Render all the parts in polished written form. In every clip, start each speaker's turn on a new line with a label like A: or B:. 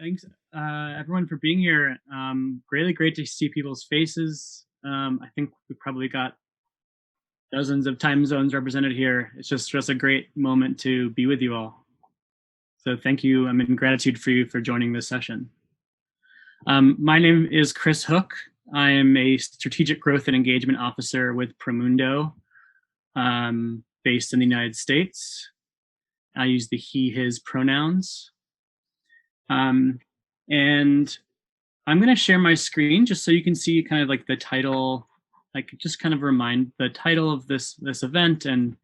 A: Thanks, everyone, for being here. Really great to see people's faces. I think we probably got dozens of time zones represented here. It's just a great moment to be with you all. So thank you. I'm in gratitude for you for joining this session. My name is Chris Hook. I am a strategic growth and engagement officer with Promundo, based in the United States. I use the he, his pronouns. And I'm going to share my screen just so you can see kind of like the title, like just kind of remind the title of this event and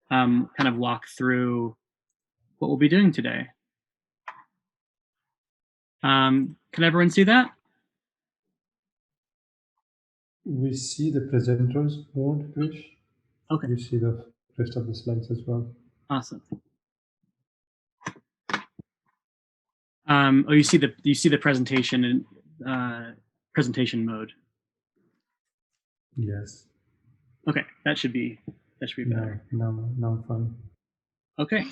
A: kind of walk through what we'll be doing today. Can everyone see that?
B: We see the presenters mode, Krish.
A: Okay.
B: We see the rest of the slides as well.
A: Awesome. Oh, you see the presentation in presentation mode.
B: Yes.
A: Okay, that should be better.
B: Now fine.
A: Okay.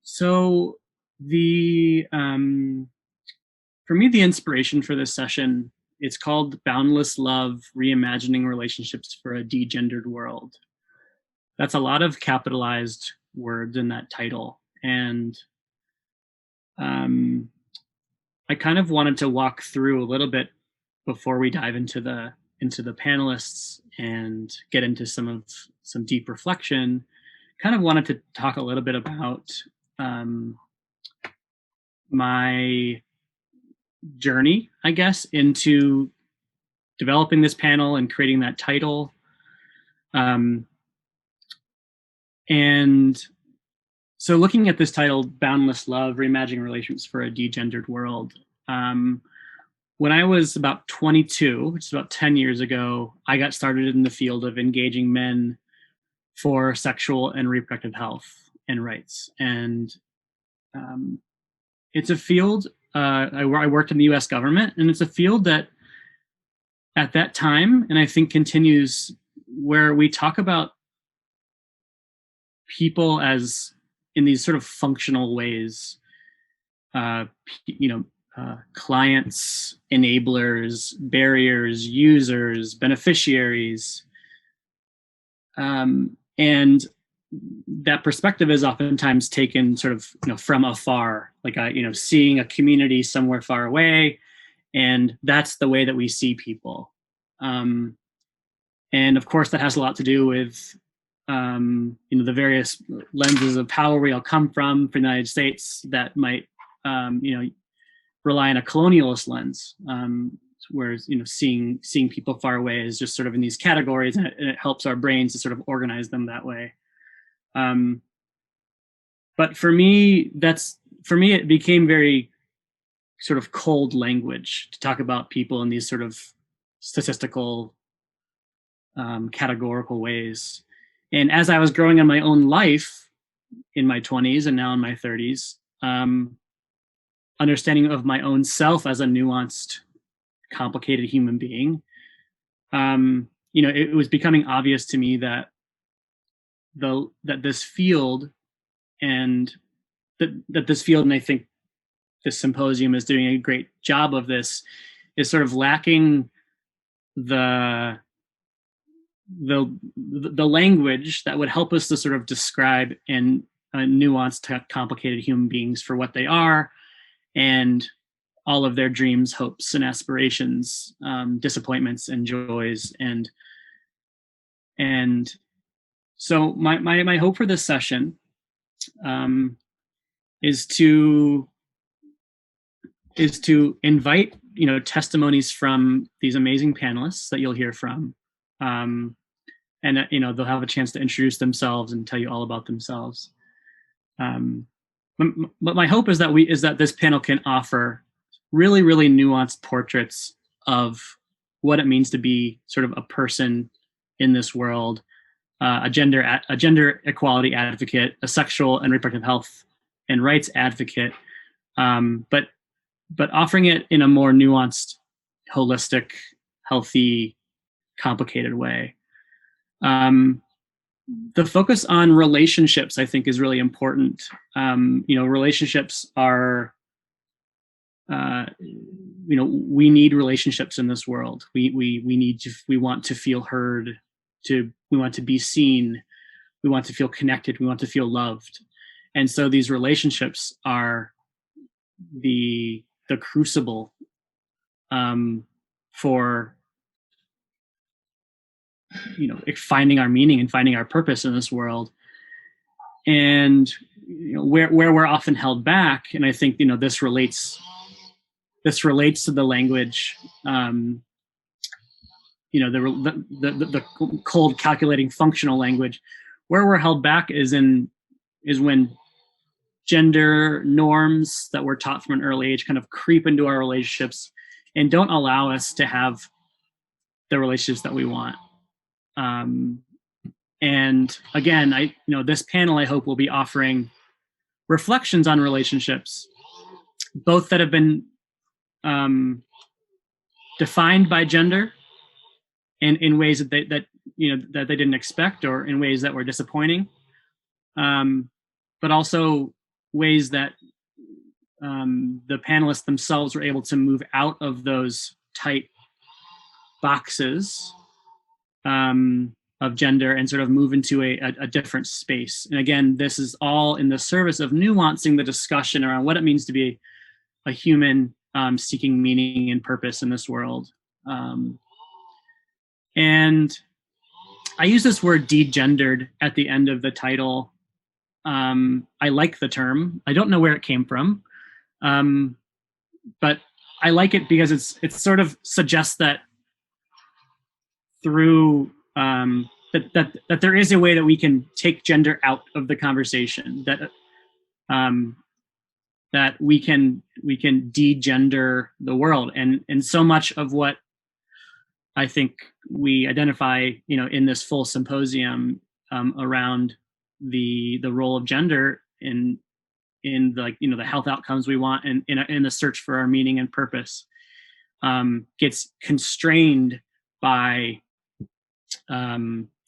A: So the for me, the inspiration for this session, it's called Boundless Love, Reimagining Relationships for a Degendered World. That's a lot of capitalized words in that title. And I kind of wanted to walk through a little bit before we dive into the panelists and get into some deep reflection. Kind of wanted to talk a little bit about my journey, I guess, into developing this panel and creating that title. And so looking at this title, Boundless Love, Reimagining Relations for a Degendered World, when I was about 22, which is about 10 years ago, I got started in the field of engaging men for sexual and reproductive health and rights. And it's a field, I worked in the US government, and it's a field that at that time, and I think continues, where we talk about people as in these sort of functional ways, clients, enablers, barriers, users, beneficiaries. And that perspective is oftentimes taken sort of, from afar, like, seeing a community somewhere far away, and that's the way that we see people. And of course, that has a lot to do with, the various lenses of power we all come from the United States that might, rely on a colonialist lens, whereas, seeing people far away is just sort of in these categories, and it helps our brains to sort of organize them that way. But for me, it became very sort of cold language to talk about people in these sort of statistical, categorical ways. And as I was growing in my own life in my 20s and now in my 30s, understanding of my own self as a nuanced, complicated human being, it was becoming obvious to me that this field, and this field, and I think this symposium is doing a great job of this, is sort of lacking the language that would help us to sort of describe and nuanced, complicated human beings for what they are, and all of their dreams, hopes, and aspirations, disappointments and joys. And so my hope for this session is to invite, testimonies from these amazing panelists that you'll hear from. And they'll have a chance to introduce themselves and tell you all about themselves. But my hope is that this panel can offer really, really nuanced portraits of what it means to be sort of a person in this world, a gender equality advocate, a sexual and reproductive health and rights advocate, but offering it in a more nuanced, holistic, healthy, complicated way. the focus on relationships, I think, is really important. Relationships are, we need relationships in this world. We want to feel heard, we want to be seen, we want to feel connected, we want to feel loved. And so these relationships are the crucible for finding our meaning and finding our purpose in this world. And where we're often held back, and I think this relates to the language, the cold, calculating, functional language. Where we're held back is when gender norms that we're taught from an early age kind of creep into our relationships and don't allow us to have the relationships that we want. And again, this panel, I hope, will be offering reflections on relationships, both that have been defined by gender in ways that they didn't expect, or in ways that were disappointing, but also ways that the panelists themselves were able to move out of those tight boxes of gender and sort of move into a different space. And again, this is all in the service of nuancing the discussion around what it means to be a human seeking meaning and purpose in this world. And I use this word degendered at the end of the title. I like the term. I don't know where it came from, but I like it because it sort of suggests that through that there is a way that we can take gender out of the conversation, that we can degender the world, and so much of what I think we identify, in this full symposium around the role of gender in the health outcomes we want, and in the search for our meaning and purpose, gets constrained by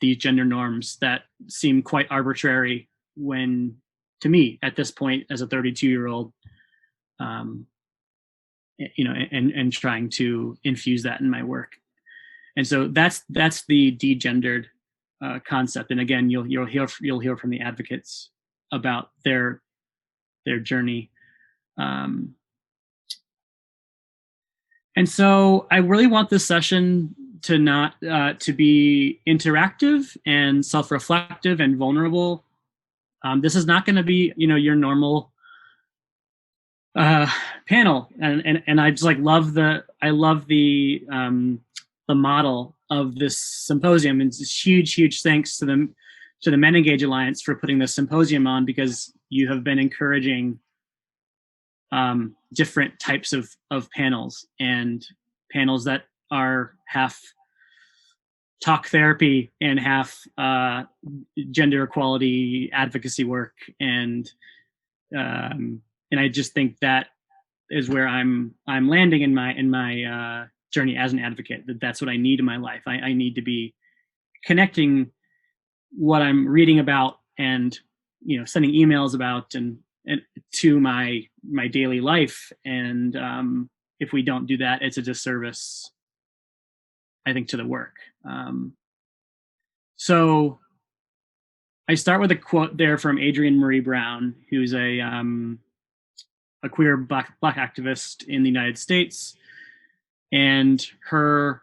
A: these gender norms that seem quite arbitrary when, to me, at this point, as a 32-year-old, and trying to infuse that in my work. And so that's the degendered concept. And again, you'll hear from the advocates about their journey. And so I really want this session to be interactive and self-reflective and vulnerable. This is not going to be your normal panel, and I just love the model of this symposium. And it's huge thanks to the Men Engage Alliance for putting this symposium on, because you have been encouraging different types of panels, and panels that are half talk therapy and half gender equality advocacy work, and I just think that is where I'm landing in my journey as an advocate. That's what I need in my life. I need to be connecting what I'm reading about and sending emails about and to my daily life. And if we don't do that, it's a disservice, I think, to the work. So I start with a quote there from Adrienne Marie Brown, who's a queer black activist in the United States. And her,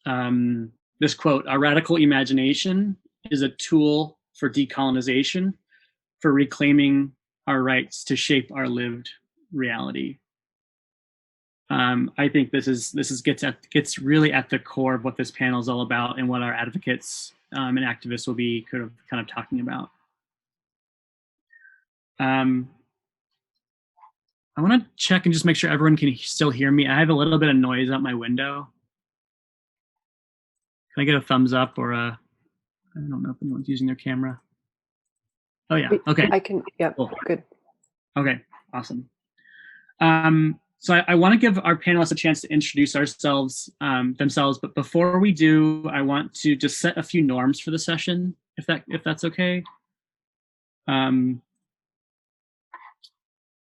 A: this quote: "Our radical imagination is a tool for decolonization, for reclaiming our rights to shape our lived reality." I think this gets really at the core of what this panel is all about, and what our advocates and activists will be kind of talking about. I want to check and just make sure everyone can still hear me. I have a little bit of noise out my window. Can I get a thumbs up or I don't know if anyone's using their camera. Oh yeah, okay.
C: I can, yep, cool. Good.
A: Okay, awesome. So I want to give our panelists a chance to introduce themselves, but before we do, I want to just set a few norms for the session if that's okay.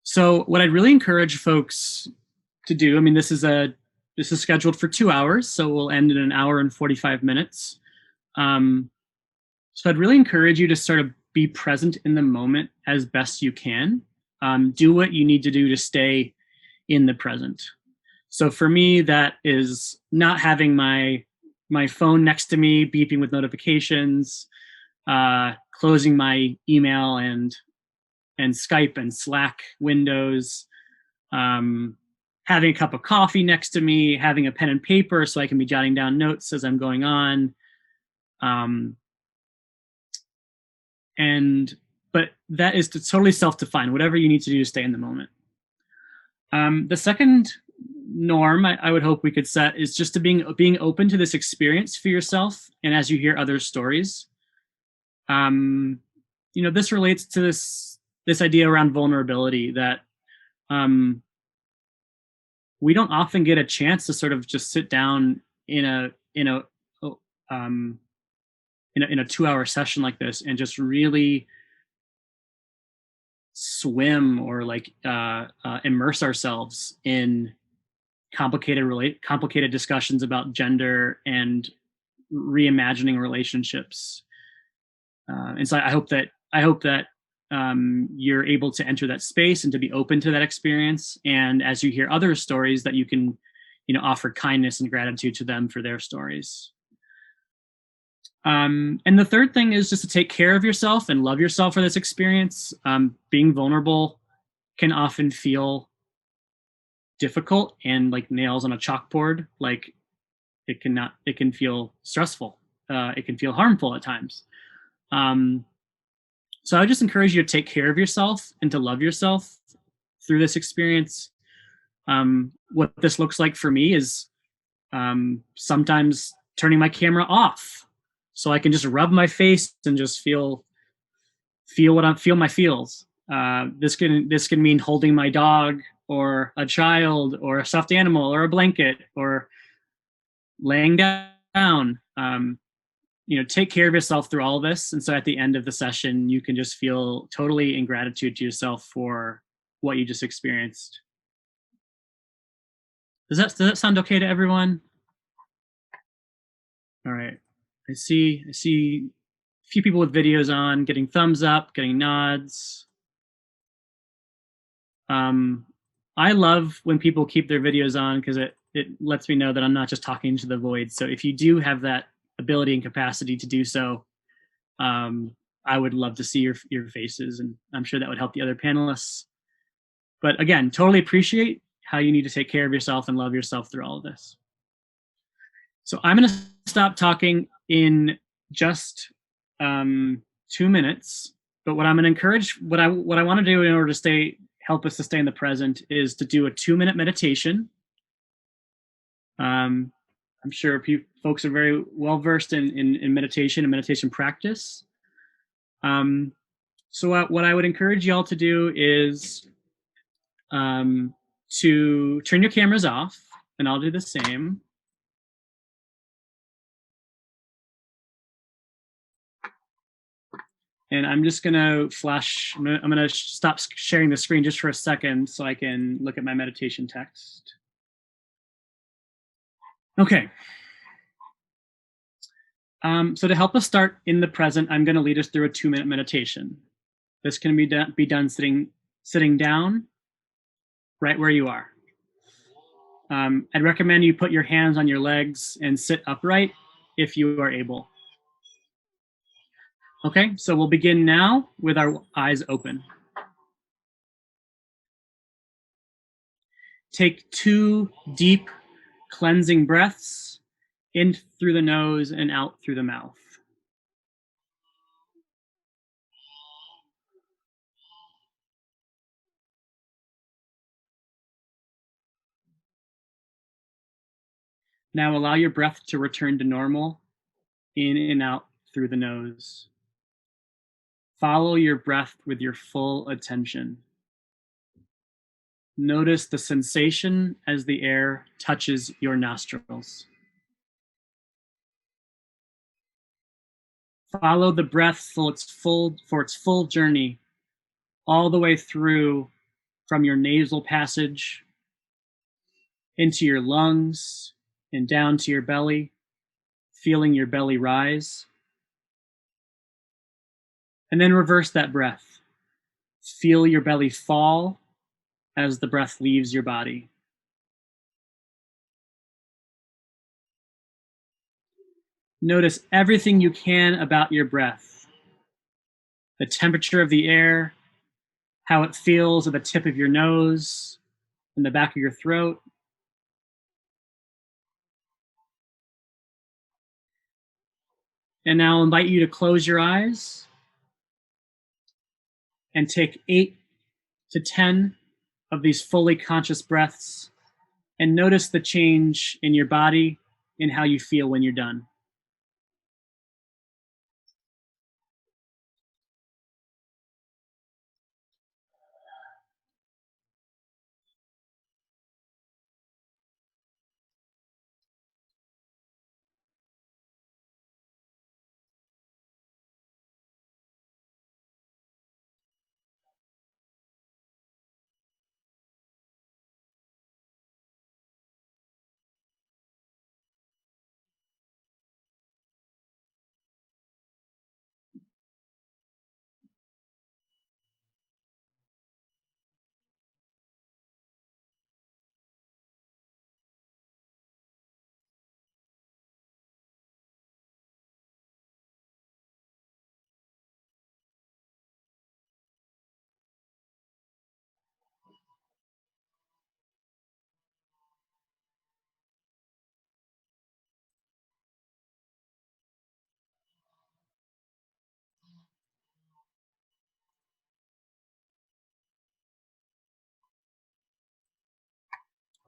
A: So what I'd really encourage folks to do, I mean, this is scheduled for 2 hours, so we'll end in an hour and 45 minutes. So I'd really encourage you to sort of be present in the moment as best you can. Do what you need to do to stay in the present. So for me, that is not having my phone next to me beeping with notifications, closing my email and Skype and Slack windows, having a cup of coffee next to me, having a pen and paper so I can be jotting down notes as I'm going on. But that is totally self-defined, whatever you need to do to stay in the moment. The second norm I would hope we could set is just to being open to this experience for yourself, and as you hear other stories. This relates to this idea around vulnerability that we don't often get a chance to sort of just sit down in a 2-hour session like this and just really swim or like immerse ourselves in complicated discussions about gender and reimagining relationships. And so I hope that you're able to enter that space and to be open to that experience. And as you hear other stories, that you can, offer kindness and gratitude to them for their stories. And the third thing is just to take care of yourself and love yourself for this experience. Being vulnerable can often feel difficult and like nails on a chalkboard. Like it can feel stressful. It can feel harmful at times. So I would just encourage you to take care of yourself and to love yourself through this experience. What this looks like for me is sometimes turning my camera off so I can just rub my face and just feel my feels. This can mean holding my dog or a child or a stuffed animal or a blanket or laying down. Take care of yourself through all of this. And so at the end of the session, you can just feel totally in gratitude to yourself for what you just experienced. Does that sound okay to everyone? All right. I see a few people with videos on, getting thumbs up, getting nods. I love when people keep their videos on because it lets me know that I'm not just talking to the void. So if you do have that ability and capacity to do so, I would love to see your faces, and I'm sure that would help the other panelists. But again, totally appreciate how you need to take care of yourself and love yourself through all of this. So I'm going to stop talking in just 2 minutes. But what I'm going to encourage, what I want to do in order to help us to stay in the present, is to do a 2-minute meditation. I'm sure folks are very well versed in meditation and meditation practice. So what I would encourage y'all to do is to turn your cameras off, and I'll do the same. And I'm just gonna I'm gonna stop sharing the screen just for a second so I can look at my meditation text. Okay. So to help us start in the present, I'm gonna lead us through a 2-minute meditation. This can be done sitting down, right where you are. I'd recommend you put your hands on your legs and sit upright if you are able. Okay, so we'll begin now with our eyes open. Take 2 deep cleansing breaths in through the nose and out through the mouth. Now allow your breath to return to normal, in and out through the nose. Follow your breath with your full attention. Notice the sensation as the air touches your nostrils. Follow the breath for its full journey, all the way through from your nasal passage into your lungs and down to your belly, feeling your belly rise. And then reverse that breath. Feel your belly fall as the breath leaves your body. Notice everything you can about your breath. The temperature of the air, how it feels at the tip of your nose, in the back of your throat. And now I'll invite you to close your eyes and take 8 to 10 of these fully conscious breaths and notice the change in your body and how you feel when you're done.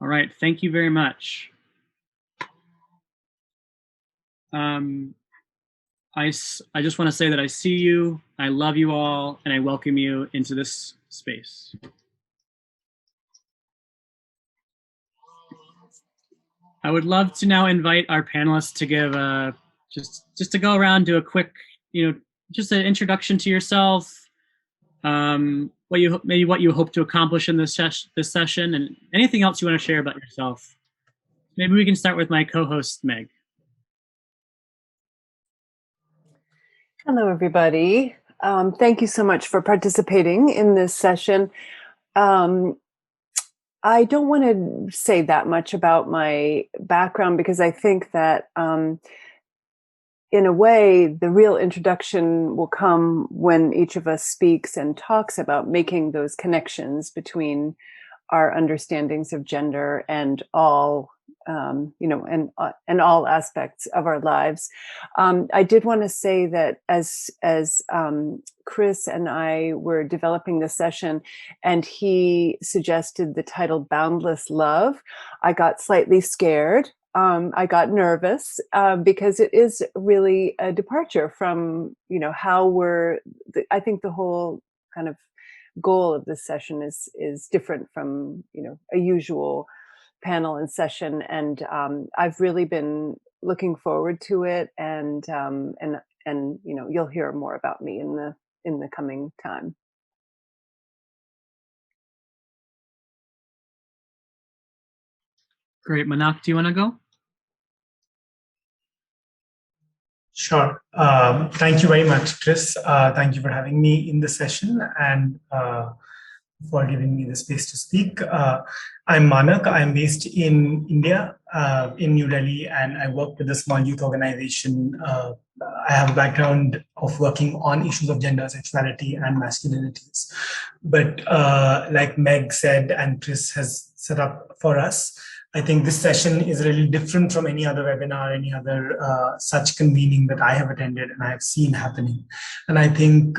A: All right, thank you very much. I just want to say that I see you, I love you all, and I welcome you into this space. I would love to now invite our panelists to give just to go around, do a quick, just an introduction to yourself, what you hope to accomplish in this session, and anything else you want to share about yourself. Maybe we can start with my co-host, Meg.
C: Hello, everybody. Thank you so much for participating in this session. I don't want to say that much about my background because I think that in a way, the real introduction will come when each of us speaks and talks about making those connections between our understandings of gender and all, and all aspects of our lives. I did want to say that as Chris and I were developing the session, and he suggested the title "Boundless Love," I got slightly scared. I got nervous because it is really a departure from, how I think the whole kind of goal of this session is different from, a usual panel and session. And I've really been looking forward to it. And you'll hear more about me in the coming time.
A: Great. Manak, do you want to go?
D: Sure. Thank you very much, Chris. Thank you for having me in the session and for giving me the space to speak. I'm Manak. I'm based in India, in New Delhi, and I work with a small youth organization. I have a background of working on issues of gender, sexuality, and masculinities. But like Meg said, and Chris has set up for us, I think this session is really different from any other webinar, any other such convening that I have attended and I have seen happening. And I think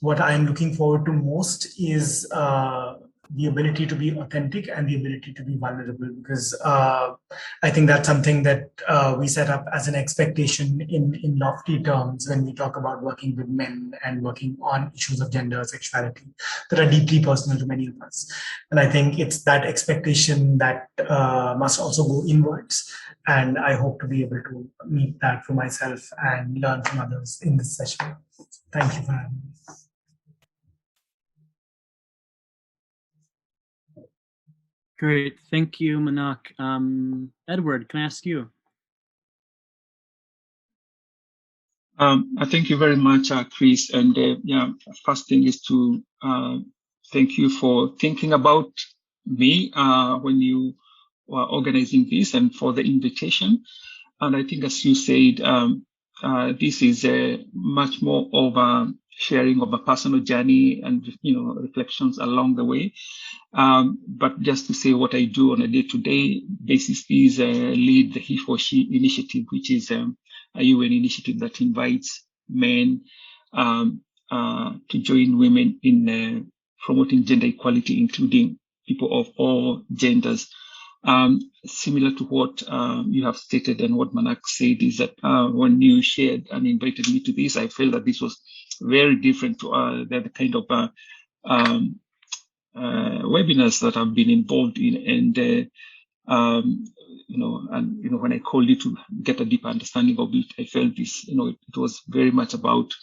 D: what I'm looking forward to most is the ability to be authentic and the ability to be vulnerable, because I think that's something that we set up as an expectation in lofty terms when we talk about working with men and working on issues of gender, sexuality that are deeply personal to many of us. And I think it's that expectation that must also go inwards. And I hope to be able to meet that for myself and learn from others in this session. Thank you for having me.
A: Great, thank you, Manak. Edward, can I ask you?
E: I thank you very much, Chris. And yeah, first thing is to thank you for thinking about me when you were organizing this and for the invitation. And I think, as you said, this is much more of a sharing of a personal journey and reflections along the way. But just to say what I do on a day-to-day basis is lead the He for She initiative, which is a UN initiative that invites men to join women in promoting gender equality, including people of all genders. Similar to what you have stated and what Manak said, is that when you shared and invited me to this, I felt that this was very different to the kind of webinars that I've been involved in, and when I called you to get a deeper understanding of it, I felt this, it was very much about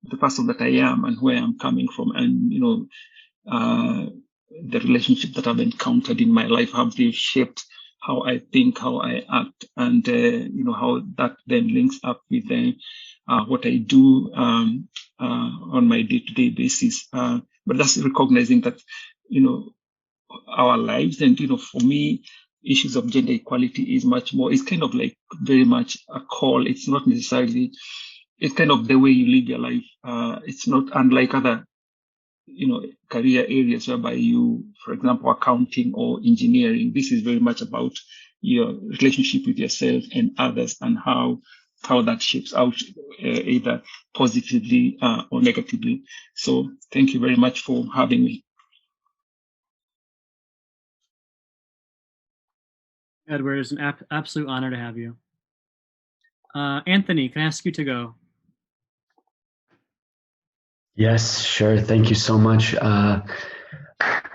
E: the person that I am and where I'm coming from, and the relationship that I've encountered in my life, how they've shaped how I think, how I act, and how that then links up with what I do on my day-to-day basis. But that's recognizing that our lives, and for me, issues of gender equality is much more. It's kind of like very much a call. It's not necessarily. It's kind of the way you live your life. It's not unlike other career areas whereby you, for example, accounting or engineering. This is very much about your relationship with yourself and others, and how that shapes out either positively or negatively. So thank you very much for having me.
A: Edward, it's an absolute honor to have you. Anthony, can I ask you to go?
F: Yes, sure. Thank you so much.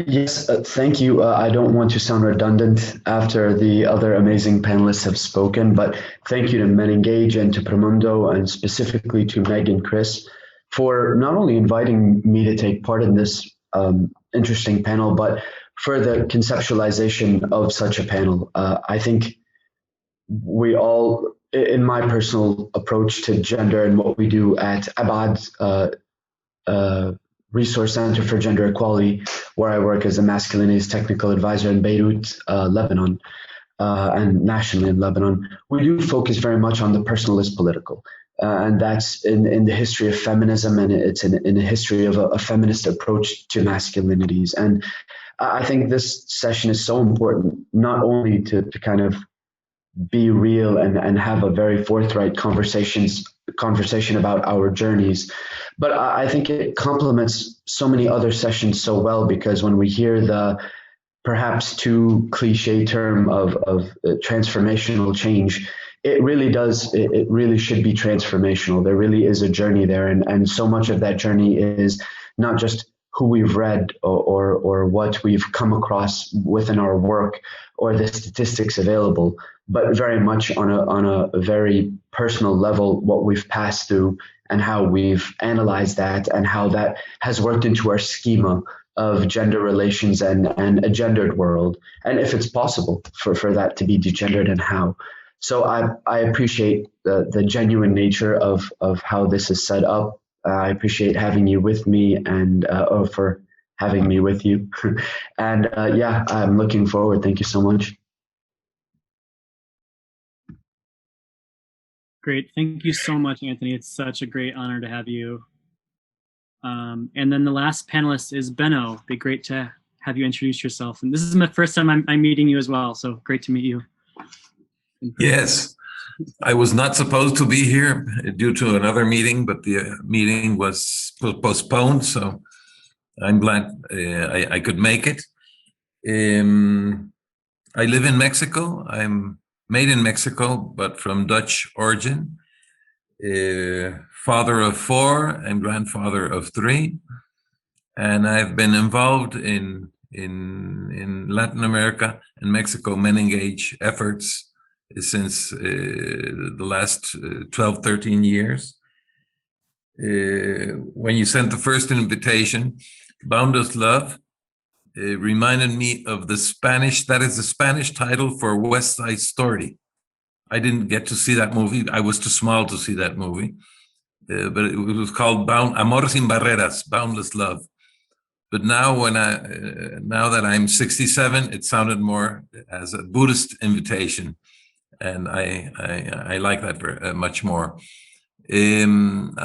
F: Yes, thank you. I don't want to sound redundant after the other amazing panelists have spoken, but thank you to Men Engage and to Promundo, and specifically to Meg and Chris, for not only inviting me to take part in this interesting panel, but for the conceptualization of such a panel. I think we all, in my personal approach to gender and what we do at Abad, Resource Center for Gender Equality, where I work as a masculinities technical advisor in Beirut, Lebanon, and nationally in Lebanon, we do focus very much on the personal is political. And that's in the history of feminism, and it's in the history of a feminist approach to masculinities. And I think this session is so important, not only to kind of be real and have a very forthright conversation about our journeys, but I think it complements so many other sessions so well, because when we hear the perhaps too cliche term of transformational change, it really does, it really should be transformational. There really is a journey there, and so much of that journey is not just who we've read or what we've come across within our work or the statistics available, but very much on a very personal level, what we've passed through and how we've analyzed that and how that has worked into our schema of gender relations and a gendered world, and if it's possible for that to be degendered, and how. So I appreciate the genuine nature of how this is set up. I appreciate having you with me, and for having me with you. And yeah, I'm looking forward. Thank you so much.
A: Great. Thank you so much, Anthony. It's such a great honor to have you. And then the last panelist is Benno. It'd be great to have you introduce yourself. And this is my first time I'm meeting you as well, so great to meet you.
G: Yes, I was not supposed to be here due to another meeting, but the meeting was postponed, so I'm glad I could make it. I live in Mexico. I'm made in Mexico, but from Dutch origin. Father of 4 and grandfather of 3. And I've been involved in Latin America and Mexico men engage efforts since the last 12, 13 years. When you sent the first invitation, Boundless Love, it reminded me of the Spanish, that is the Spanish title for West Side Story. I didn't get to see that movie. I was too small to see that movie. But it was called Amor Sin Barreras, Boundless Love. But now now that I'm 67, it sounded more as a Buddhist invitation. And I like that very much more. I'm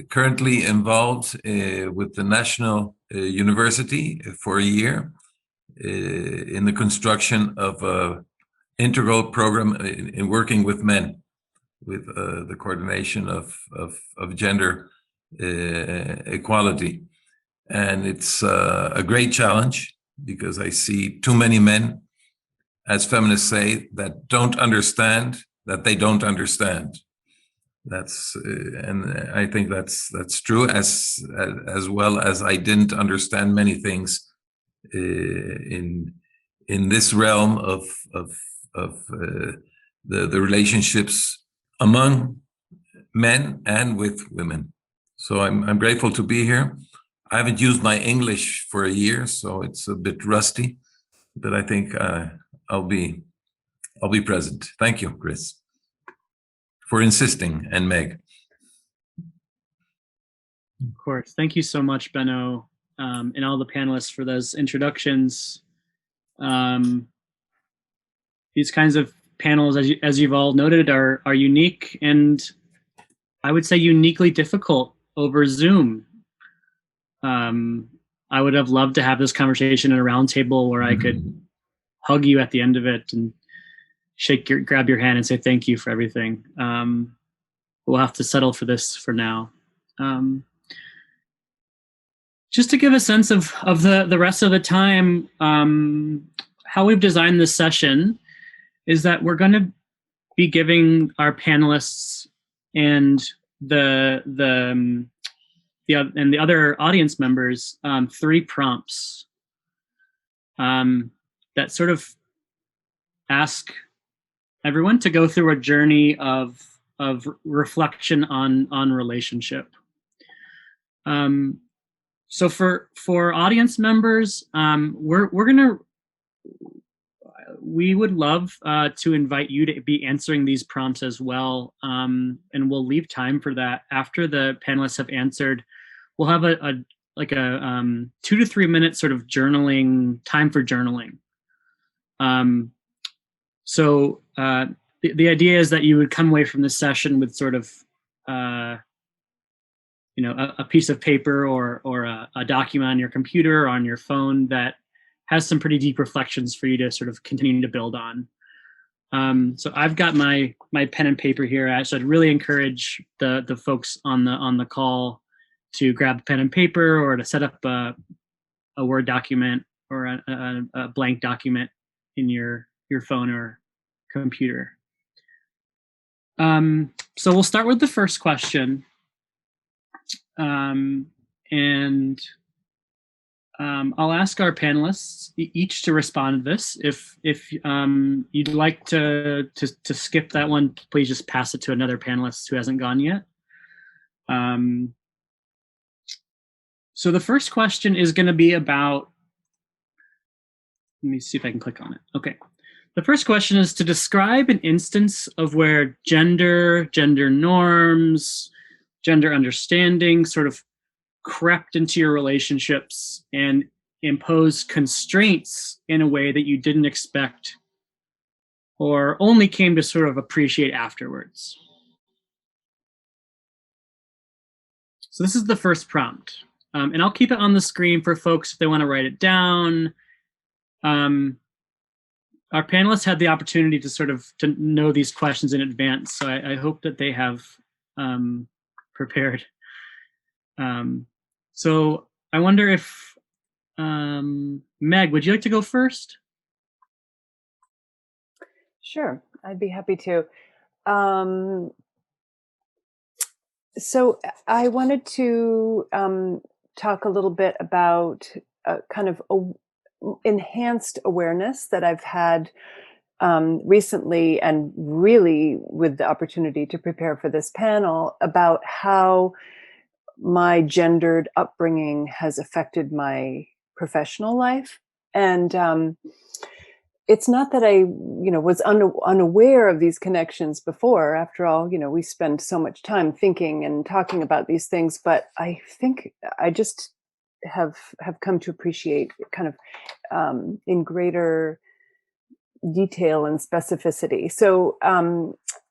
G: currently involved with the National University for a year in the construction of an integral program in working with men, with the coordination of gender equality. And it's a great challenge because I see too many men, as feminists say, that don't understand that they don't understand. That's and I think that's true, as well as I didn't understand many things in this realm of the relationships among men and with women. So I'm grateful to be here. I haven't used my English for a year, so it's a bit rusty, but I think I'll be present. Thank you, Chris, for insisting, and Meg.
A: Of course. Thank you so much, Benno, and all the panelists for those introductions. These kinds of panels, as you've all noted, are unique and I would say uniquely difficult over Zoom. I would have loved to have this conversation at a round table where I could hug you at the end of it and grab your hand and say thank you for everything. We'll have to settle for this for now. Just to give a sense of the rest of the time, how we've designed this session is that we're going to be giving our panelists and the other audience members 3 prompts that sort of ask everyone to go through a journey of reflection on relationship. So for audience members, we would love to invite you to be answering these prompts as well, and we'll leave time for that after the panelists have answered. We'll have a 2 to 3 minute sort of journaling time for journaling. So the idea is that you would come away from this session with sort of a piece of paper or a document on your computer or on your phone that has some pretty deep reflections for you to sort of continue to build on. So I've got my pen and paper here. So I'd really encourage the folks on the call to grab pen and paper or to set up a Word document or a blank document in your phone or computer. So we'll start with the first question. And I'll ask our panelists each to respond to this. If you'd like to skip that one, please just pass it to another panelist who hasn't gone yet. So the first question is going to be about, let me see if I can click on it. Okay. The first question is to describe an instance of where gender norms, gender understanding sort of crept into your relationships and imposed constraints in a way that you didn't expect or only came to sort of appreciate afterwards. So this is the first prompt. And I'll keep it on the screen for folks if they want to write it down. Our panelists had the opportunity to sort of to know these questions in advance, so I hope that they have prepared. So I wonder if Meg, would you like to go first?
C: Sure, I'd be happy to. So I wanted to talk a little bit about kind of enhanced awareness that I've had recently, and really with the opportunity to prepare for this panel, about how my gendered upbringing has affected my professional life. And it's not that I, was unaware of these connections before. After all, we spend so much time thinking and talking about these things. But I think I just have come to appreciate kind of in greater detail and specificity. So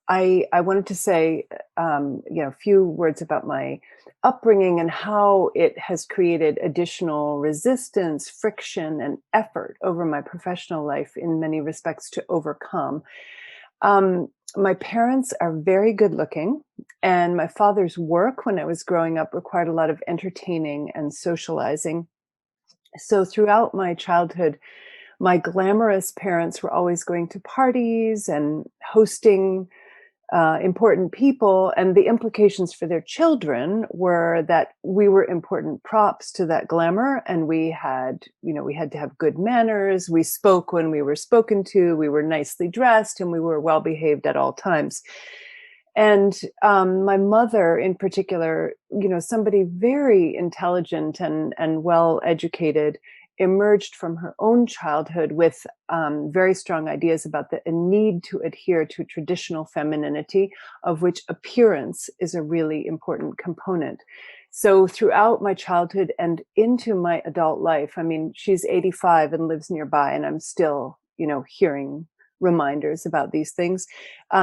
C: I wanted to say a few words about my upbringing and how it has created additional resistance, friction, and effort over my professional life in many respects to overcome. My parents are very good looking, and my father's work when I was growing up required a lot of entertaining and socializing. So throughout my childhood, my glamorous parents were always going to parties and hosting important people, and the implications for their children were that we were important props to that glamour, and we had to have good manners. We spoke when we were spoken to. We were nicely dressed, and we were well behaved at all times. And my mother, in particular, somebody very intelligent and well educated, emerged from her own childhood with very strong ideas about the need to adhere to traditional femininity, of which appearance is a really important component. So throughout my childhood and into my adult life, I mean, she's 85 and lives nearby, and I'm still, hearing reminders about these things.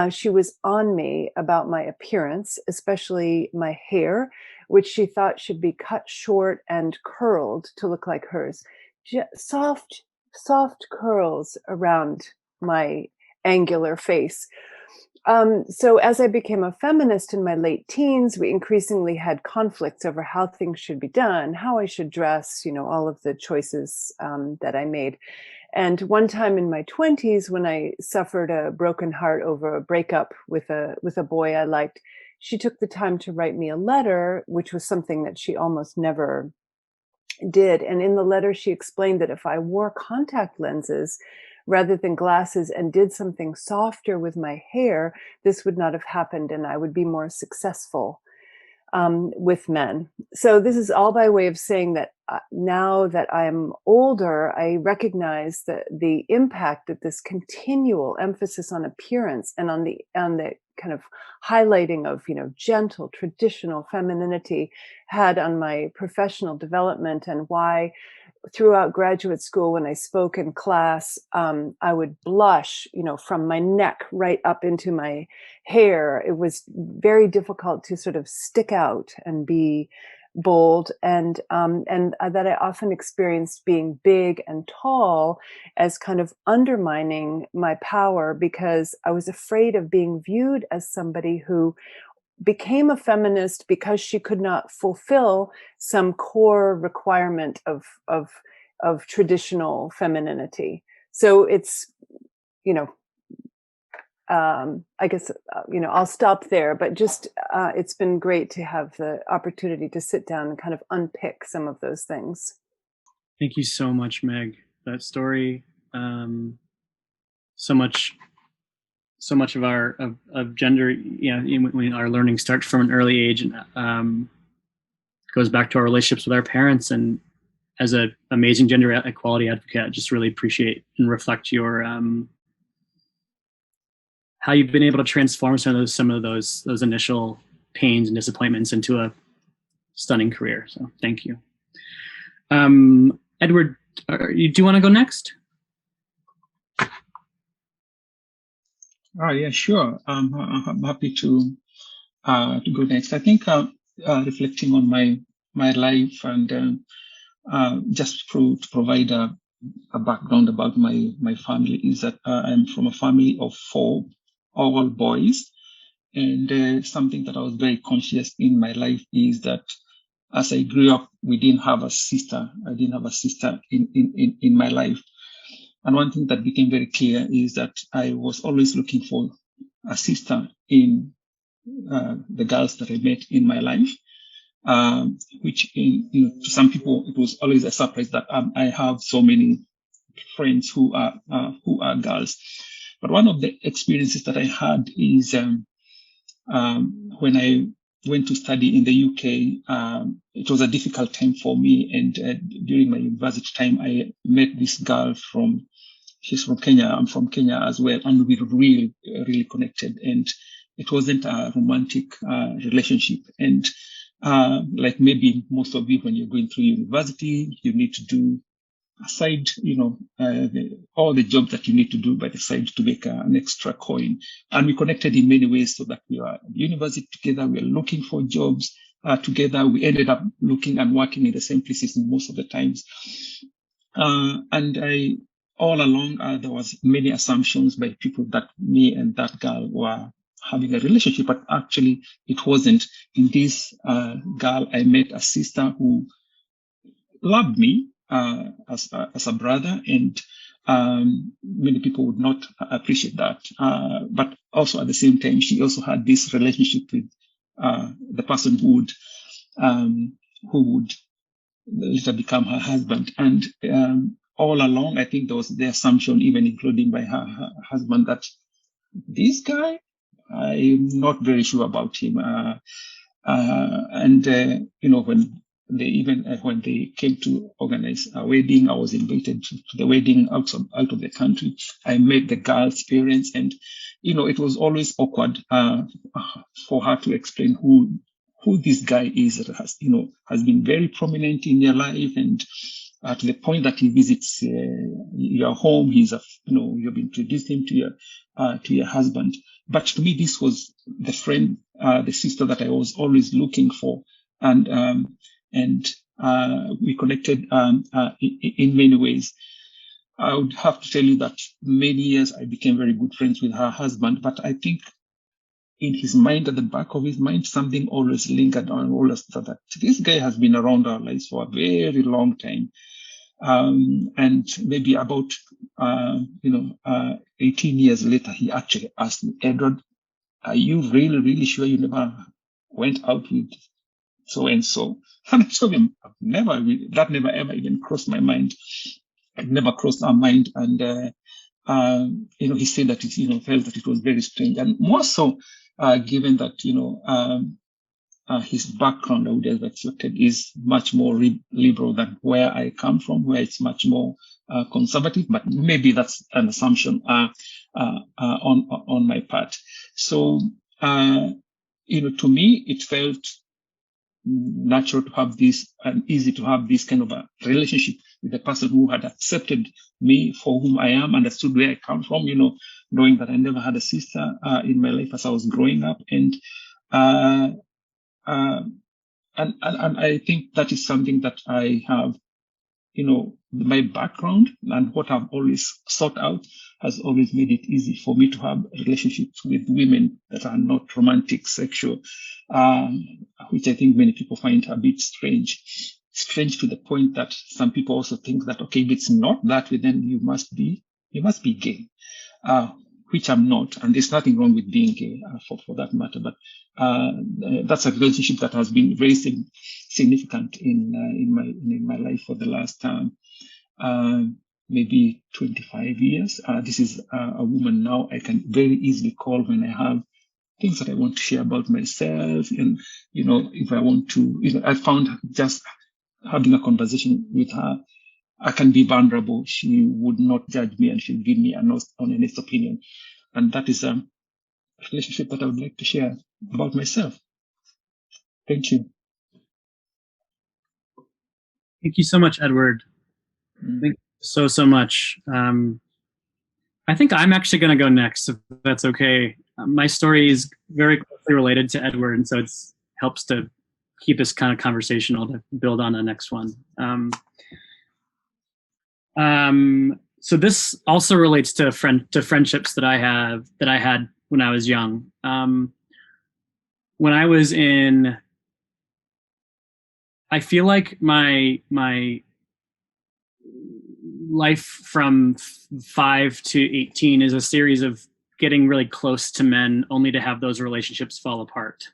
C: She was on me about my appearance, especially my hair, which she thought should be cut short and curled to look like hers. Soft curls around my angular face. So as I became a feminist in my late teens, we increasingly had conflicts over how things should be done, how I should dress, all of the choices that I made. And one time in my 20s, when I suffered a broken heart over a breakup with a boy I liked, she took the time to write me a letter, which was something that she almost never did. And in the letter, she explained that if I wore contact lenses rather than glasses and did something softer with my hair, this would not have happened, and I would be more successful with men. So this is all by way of saying that now that I'm older, I recognize the impact that this continual emphasis on appearance and on the kind of highlighting of gentle traditional femininity had on my professional development, and why throughout graduate school, when I spoke in class, I would blush, from my neck right up into my hair. It was very difficult to sort of stick out and be bold, and that I often experienced being big and tall as kind of undermining my power, because I was afraid of being viewed as somebody who became a feminist because she could not fulfill some core requirement of traditional femininity. So it's, I guess, I'll stop there, but just it's been great to have the opportunity to sit down and kind of unpick some of those things.
A: Thank you so much, Meg. That story, so much of our of gender, when our learning starts from an early age, and goes back to our relationships with our parents. And as an amazing gender equality advocate, I just really appreciate and reflect your how you've been able to transform some of those initial pains and disappointments into a stunning career. So thank you. Edward, do you want to go next?
E: Oh, yeah, sure. I'm happy to go next. I think reflecting on my life and just to provide a background about my family is that I'm from a family of 4, all boys. And something that I was very conscious in my life is that as I grew up, we didn't have a sister. I didn't have a sister in my life. And one thing that became very clear is that I was always looking for a sister in the girls that I met in my life, which to some people, it was always a surprise that I have so many friends who are girls. But one of the experiences that I had is when I went to study in the UK, it was a difficult time for me. And during my university time, I met this girl she's from Kenya. I'm from Kenya as well. And we really, really connected. And it wasn't a romantic relationship. And like maybe most of you, when you're going through university, you need to do aside, all the jobs that you need to do by the side to make an extra coin. And we connected in many ways so that we were at university together. We were looking for jobs together. We ended up looking and working in the same places most of the times. And all along, there was many assumptions by people that me and that girl were having a relationship, but actually it wasn't. In this girl, I met a sister who loved me as a brother, and many people would not appreciate that. But also at the same time, she also had this relationship with the person who would later become her husband. And all along, I think there was the assumption, even including by her husband, that this guy, I'm not very sure about him. When they came to organize a wedding, I was invited to the wedding out of the country. I met the girl's parents, and it was always awkward for her to explain who this guy is that has been very prominent in your life, and to the point that he visits your home. You've introduced him to your husband. But to me, this was the friend, the sister that I was always looking for, and we connected in many ways. I would have to tell you that many years I became very good friends with her husband, but I think in his mind, at the back of his mind, something always lingered on all of that. This guy has been around our lives for a very long time. And maybe about 18 years later, he actually asked me, Edward, are you really, really sure you never went out with so and so? And I told him, that never ever even crossed my mind. It never crossed our mind. And he said that felt that it was very strange, and more so given that his background, I would have expected, is much more liberal than where I come from, where it's much more conservative. But maybe that's an assumption on my part. So to me, it felt natural to have this, and easy to have this kind of a relationship with a person who had accepted me for whom I am, understood where I come from, knowing that I never had a sister in my life as I was growing up. And I think that is something that I have, my background and what I've always sought out has always made it easy for me to have relationships with women that are not romantic, sexual, which I think many people find a bit strange. Strange to the point that some people also think that, okay, if it's not that way, then you must be gay, which I'm not. And there's nothing wrong with being gay for that matter. But that's a relationship that has been very significant in my life for the last maybe 25 years. This is a woman now I can very easily call when I have things that I want to share about myself. And, if I want to, I found just having a conversation with her, I can be vulnerable. She would not judge me, and she'll give me an honest opinion. And that is a relationship that I would like to share about myself. Thank you.
A: Thank you so much, Edward. Thank you so much. I think I'm actually going to go next, if that's okay. My story is very closely related to Edward, and so it helps to keep this kind of conversational to build on the next one. So this also relates to friendships that I had when I was young. When I was in I feel like my life from 5 to 18 is a series of getting really close to men only to have those relationships fall apart.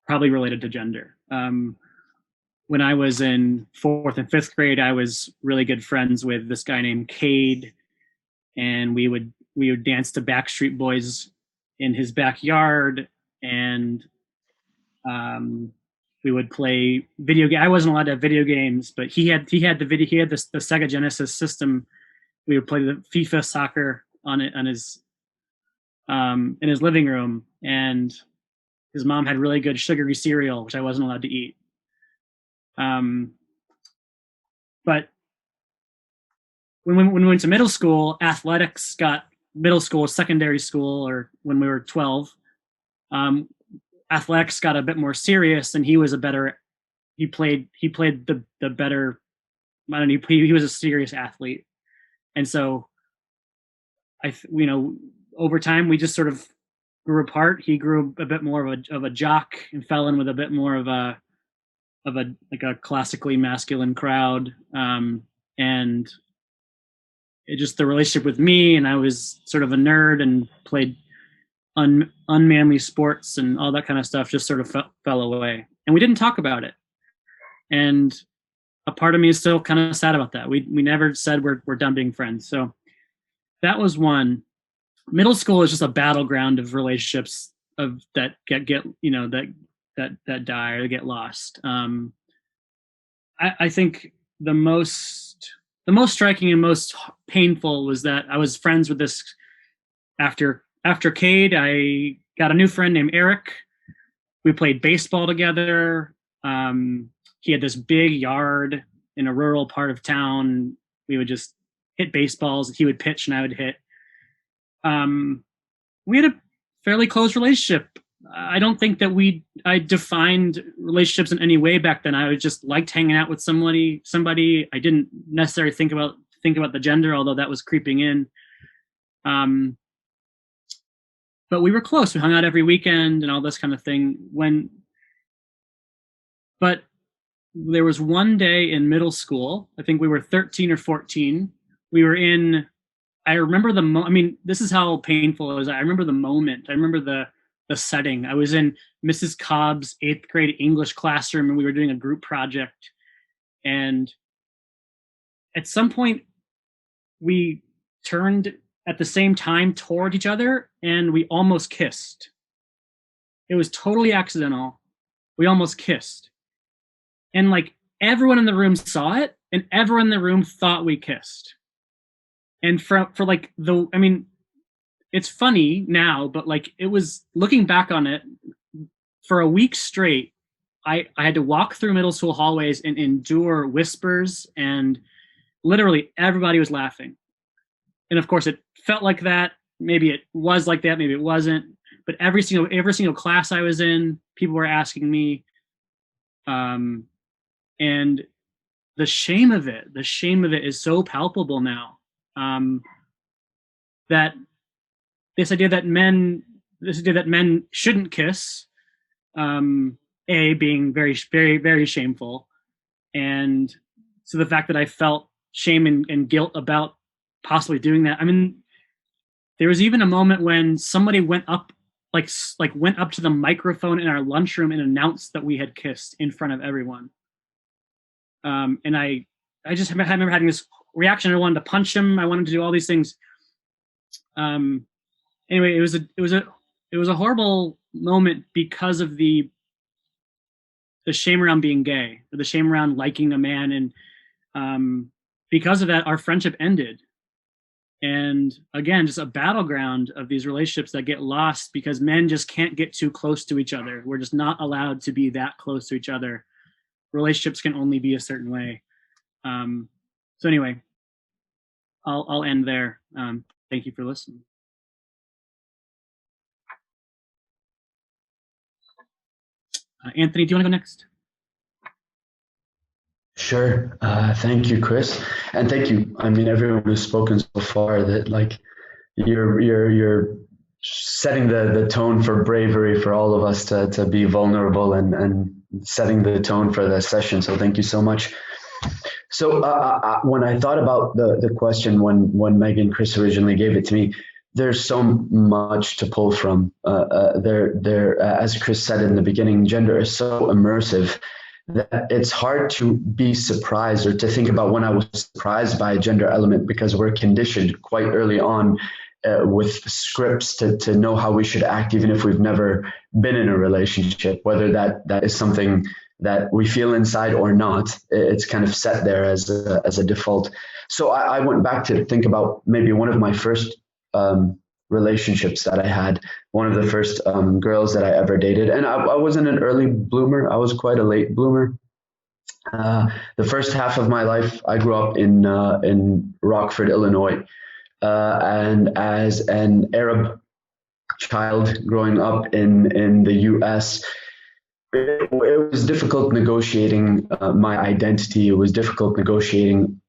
A: Probably related to gender. When I was in 4th and 5th grade, I was really good friends with this guy named Cade, and we would dance to Backstreet Boys in his backyard, and we would play video game. I wasn't allowed to have video games, but he had the Sega Genesis system. We would play the FIFA soccer on his in his living room, and his mom had really good sugary cereal, which I wasn't allowed to eat. But when we went to middle school, athletics got middle school, secondary school, or when we were 12, athletics got a bit more serious, and he was he played the better. I don't know. He was a serious athlete, and so over time we just sort of grew apart. He grew a bit more of a jock and fell in with a bit more of a classically masculine crowd, and it just the relationship with me, and I was sort of a nerd and played unmanly sports and all that kind of stuff, just sort of fell away, and we didn't talk about it. And a part of me is still kind of sad about that. We never said we're done being friends. So that was one. Middle school is just a battleground of relationships that get that die or get lost. I think the most striking and most painful was that I was friends with this after Cade. I got a new friend named Eric. We played baseball together. He had this big yard in a rural part of town. We would just hit baseballs. He would pitch and I would hit. We had a fairly close relationship. I don't think that I defined relationships in any way back then. I just liked hanging out with somebody. I didn't necessarily think about the gender, although that was creeping in. But we were close. We hung out every weekend and all this kind of thing. But there was one day in middle school, I think we were 13 or 14. We were in, I remember this is how painful it was. I remember the moment. I remember the setting. I was in Mrs. Cobb's 8th grade English classroom, and we were doing a group project. And at some point, we turned at the same time toward each other, and we almost kissed. It was totally accidental. We almost kissed. And like everyone in the room saw it, and everyone in the room thought we kissed. And it's funny now, but like it was, looking back on it, for a week straight, I had to walk through middle school hallways and endure whispers, and literally everybody was laughing. And of course it felt like that. Maybe it was like that, maybe it wasn't. But every single class I was in, people were asking me. And the shame of it is so palpable now. That this idea that men shouldn't kiss, being very, very, very shameful. And so the fact that I felt shame and guilt about possibly doing that. I mean, there was even a moment when somebody went up to the microphone in our lunchroom and announced that we had kissed in front of everyone. And I remember having this reaction. I wanted to punch him. I wanted to do all these things. Anyway, it was a horrible moment because of the shame around being gay, or the shame around liking a man, and because of that, our friendship ended. And again, just a battleground of these relationships that get lost because men just can't get too close to each other. We're just not allowed to be that close to each other. Relationships can only be a certain way. So anyway, I'll end there. Thank you for listening. Anthony, do you want to go next?
F: Sure. Thank you, Chris, and thank you. I mean, everyone who's spoken so far. That like your setting the tone for bravery for all of us to be vulnerable and setting the tone for the session. So thank you so much. So when I thought about the question when Meg and Chris originally gave it to me, there's so much to pull from. As Chris said in the beginning, gender is so immersive that it's hard to be surprised or to think about when I was surprised by a gender element, because we're conditioned quite early on with scripts to know how we should act, even if we've never been in a relationship, whether that is something that we feel inside or not. It's kind of set there as a default. So I went back to think about maybe one of my first relationships that I had, one of the first girls that I ever dated. And I wasn't an early bloomer. I was quite a late bloomer. The first half of my life, I grew up in Rockford, Illinois. And as an Arab child growing up in the US, it was difficult negotiating my identity. It was difficult negotiating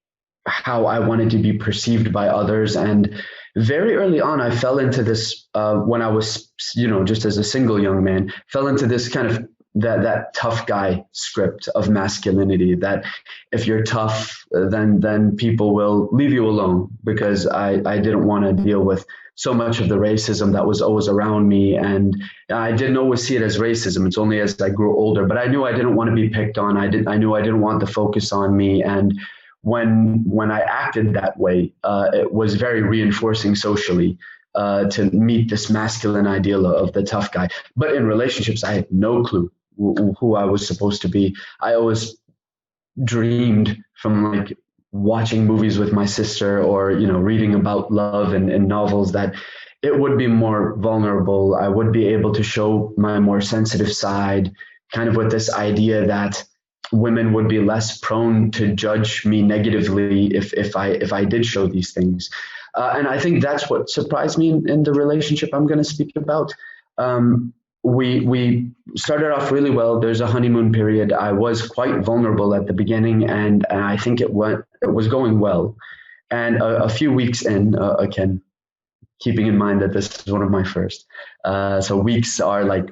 F: how I wanted to be perceived by others. And very early on, I fell into this, when I was, just as a single young man, fell into this kind of that tough guy script of masculinity, that if you're tough, then people will leave you alone, because I didn't want to deal with so much of the racism that was always around me. And I didn't always see it as racism. It's only as I grew older, but I knew I didn't want to be picked on. I knew I didn't want the focus on me. And when I acted that way, it was very reinforcing socially to meet this masculine ideal of the tough guy. But in relationships, I had no clue who I was supposed to be. I always dreamed from watching movies with my sister or reading about love in novels that it would be more vulnerable. I would be able to show my more sensitive side, kind of with this idea that women would be less prone to judge me negatively if I did show these things. And I think that's what surprised me in the relationship I'm going to speak about. We started off really well. There's a honeymoon period. I was quite vulnerable at the beginning, and I think it was going well. And a few weeks in, again, keeping in mind that this is one of my first, so weeks are like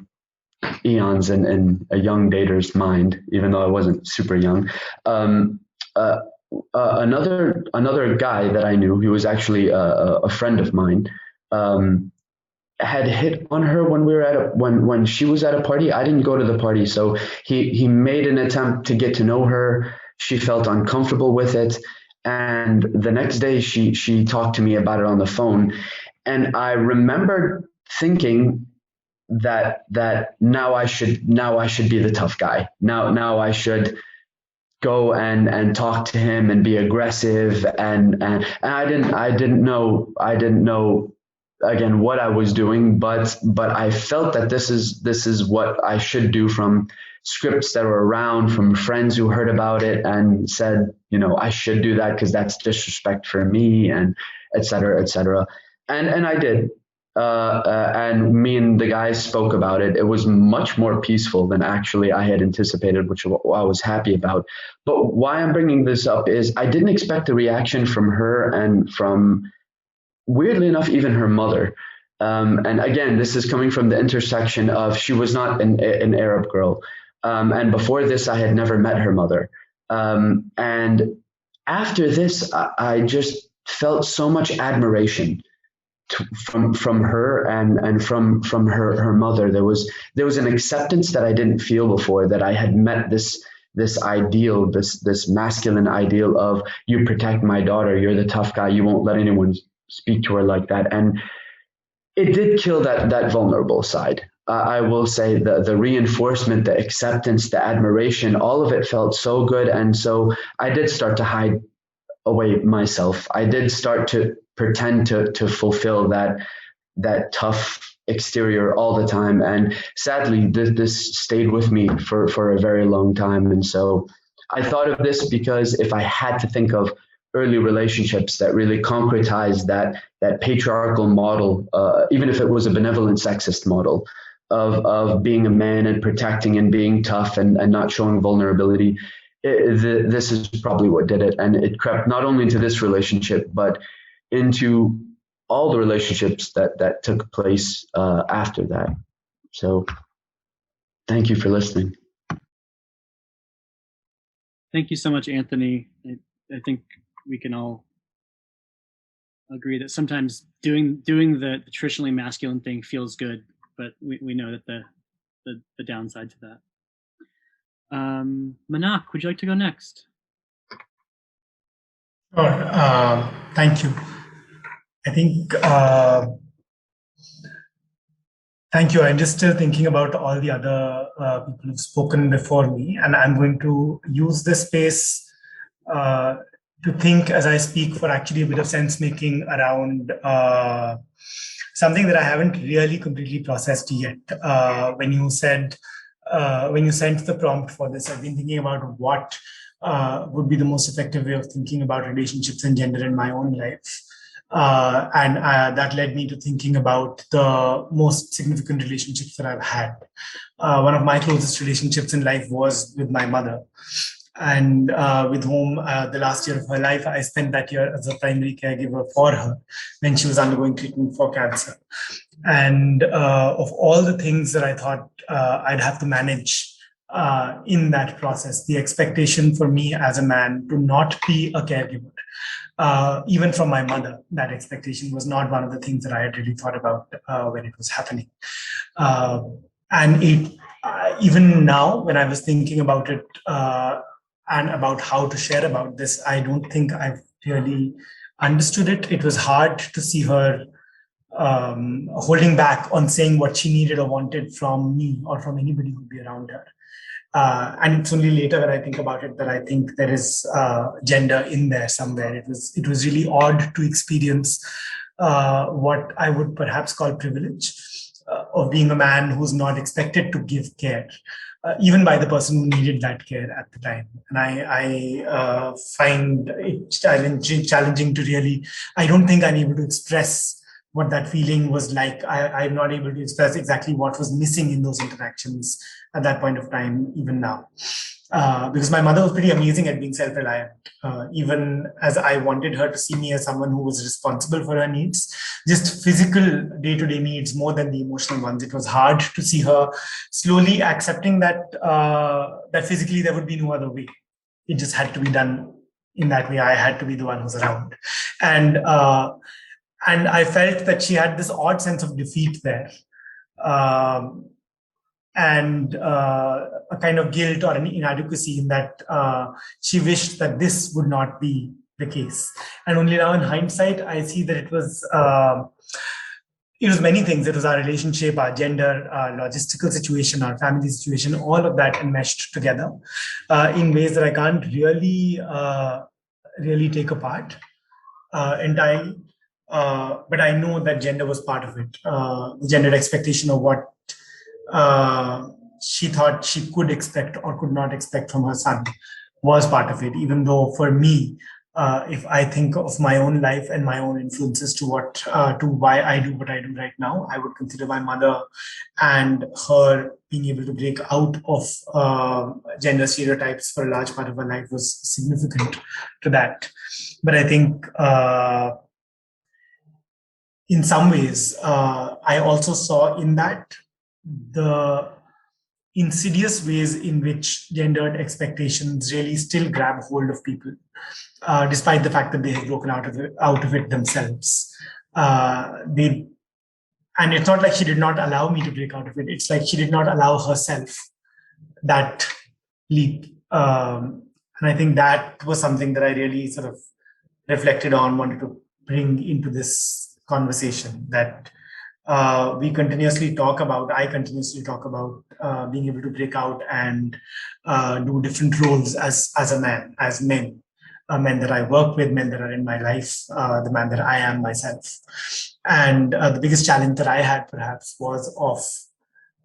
F: eons in a young dater's mind, even though I wasn't super young. Another guy that I knew, he was actually a friend of mine, had hit on her when we were when she was at a party. I didn't go to the party, so he made an attempt to get to know her. She felt uncomfortable with it, and the next day she talked to me about it on the phone, and I remember thinking that now I should be the tough guy. Now I should go and talk to him and be aggressive, and I didn't know again what I was doing, but I felt that this is what I should do from scripts that were around, from friends who heard about it and said, I should do that because that's disrespect for me, and et cetera, et cetera. And I did. And me and the guys spoke about it. It was much more peaceful than actually I had anticipated, which I was happy about. But why I'm bringing this up is I didn't expect a reaction from her and from, weirdly enough, even her mother. And again, this is coming from the intersection of she was not an Arab girl. And before this, I had never met her mother. And after this, I just felt so much admiration from her and from her mother. There was an acceptance that I didn't feel before, that I had met this ideal, this masculine ideal of, you protect my daughter, you're the tough guy, you won't let anyone speak to her like that. And it did kill that vulnerable side. I will say the reinforcement, the acceptance, the admiration, all of it felt so good. And so I did start to hide away myself. I did start to pretend to fulfill that tough exterior all the time. And sadly, this stayed with me for a very long time. And so I thought of this because if I had to think of early relationships that really concretized that patriarchal model, even if it was a benevolent sexist model of being a man and protecting and being tough and not showing vulnerability, this is probably what did it. And it crept not only into this relationship, but into all the relationships that took place after that. So thank you for listening.
A: Thank you so much, Anthony. I think we can all agree that sometimes doing the traditionally masculine thing feels good, but we know that the downside to that. Manak, would you like to go next?
D: Sure. Thank you. I think, thank you. I'm just still thinking about all the other people who've spoken before me, and I'm going to use this space to think as I speak for actually a bit of sense making around something that I haven't really completely processed yet. When you sent the prompt for this, I've been thinking about what would be the most effective way of thinking about relationships and gender in my own life. And that led me to thinking about the most significant relationships that I've had. One of my closest relationships in life was with my mother, and with whom the last year of her life, I spent that year as a primary caregiver for her when she was undergoing treatment for cancer. And of all the things that I thought I'd have to manage in that process, the expectation for me as a man to not be a caregiver, even from my mother, that expectation was not one of the things that I had really thought about when it was happening. And even now, when I was thinking about it and about how to share about this, I don't think I've really understood it. It was hard to see her holding back on saying what she needed or wanted from me or from anybody who'd be around her. And it's only later when I think about it that I think there is gender in there somewhere. It was really odd to experience what I would perhaps call privilege of being a man who's not expected to give care, even by the person who needed that care at the time. And I find it challenging to really, I don't think I'm able to express what that feeling was like. I'm not able to express exactly what was missing in those interactions at that point of time, even now. Because my mother was pretty amazing at being self-reliant, even as I wanted her to see me as someone who was responsible for her needs, just physical day-to-day needs more than the emotional ones. It was hard to see her slowly accepting that that physically there would be no other way. It just had to be done in that way. I had to be the one who's around. And I felt that she had this odd sense of defeat there. And a kind of guilt or an inadequacy in that she wished that this would not be the case. And only now in hindsight, I see that it was many things. It was our relationship, our gender, our logistical situation, our family situation, all of that enmeshed together in ways that I can't really take apart entirely. But I know that gender was part of it. The gendered expectation of what she thought she could expect or could not expect from her son was part of it, even though for me, if I think of my own life and my own influences to why I do what I do right now, I would consider my mother and her being able to break out of gender stereotypes for a large part of her life was significant to that. But I think in some ways, I also saw in that the insidious ways in which gendered expectations really still grab hold of people, despite the fact that they have broken out of it themselves. And it's not like she did not allow me to break out of it. It's like she did not allow herself that leap. And I think that was something that I really sort of reflected on, wanted to bring into this conversation, that I continuously talk about being able to break out and do different roles as a man, as men that I work with, men that are in my life, the man that I am myself. And the biggest challenge that I had perhaps was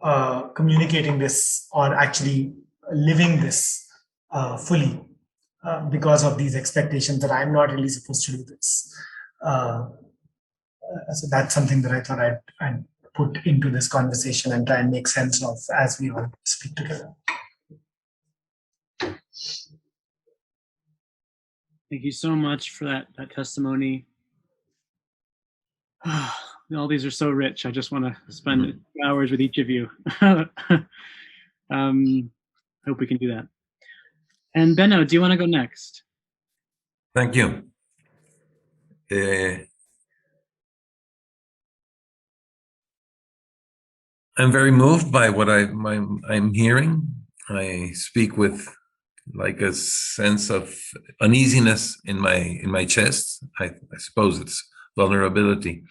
D: of communicating this or actually living this fully because of these expectations that I'm not really supposed to do this. So that's something that I thought I'd put into this conversation and try and make sense of as we all speak together.
A: Thank you so much for that testimony. All these are so rich. I just want to spend hours with each of you. Hope we can do that. And Benno, do you want to go next?
G: Thank you. I'm very moved by what I'm hearing. I speak with like a sense of uneasiness in my chest. I suppose it's vulnerability.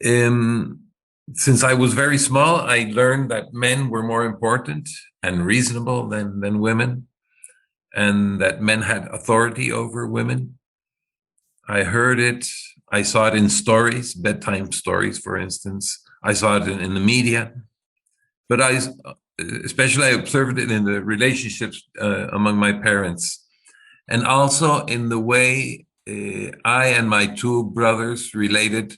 G: Since I was very small, I learned that men were more important and reasonable than women, and that men had authority over women. I heard it. I saw it in stories, bedtime stories, for instance. I saw it in the media, but especially I observed it in the relationships among my parents, and also in the way I and my two brothers related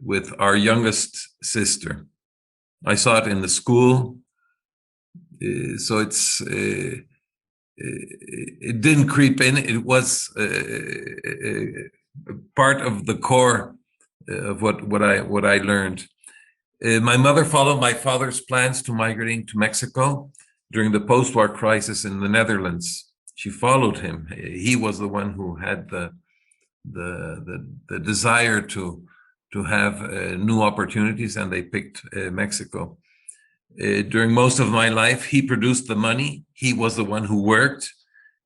G: with our youngest sister. I saw it in the school, so it didn't creep in. It was part of the core of what I learned. My mother followed my father's plans to migrating to Mexico during the post-war crisis in the Netherlands. She followed him. He was the one who had the desire to have new opportunities, and they picked Mexico. During most of my life, he produced the money. He was the one who worked,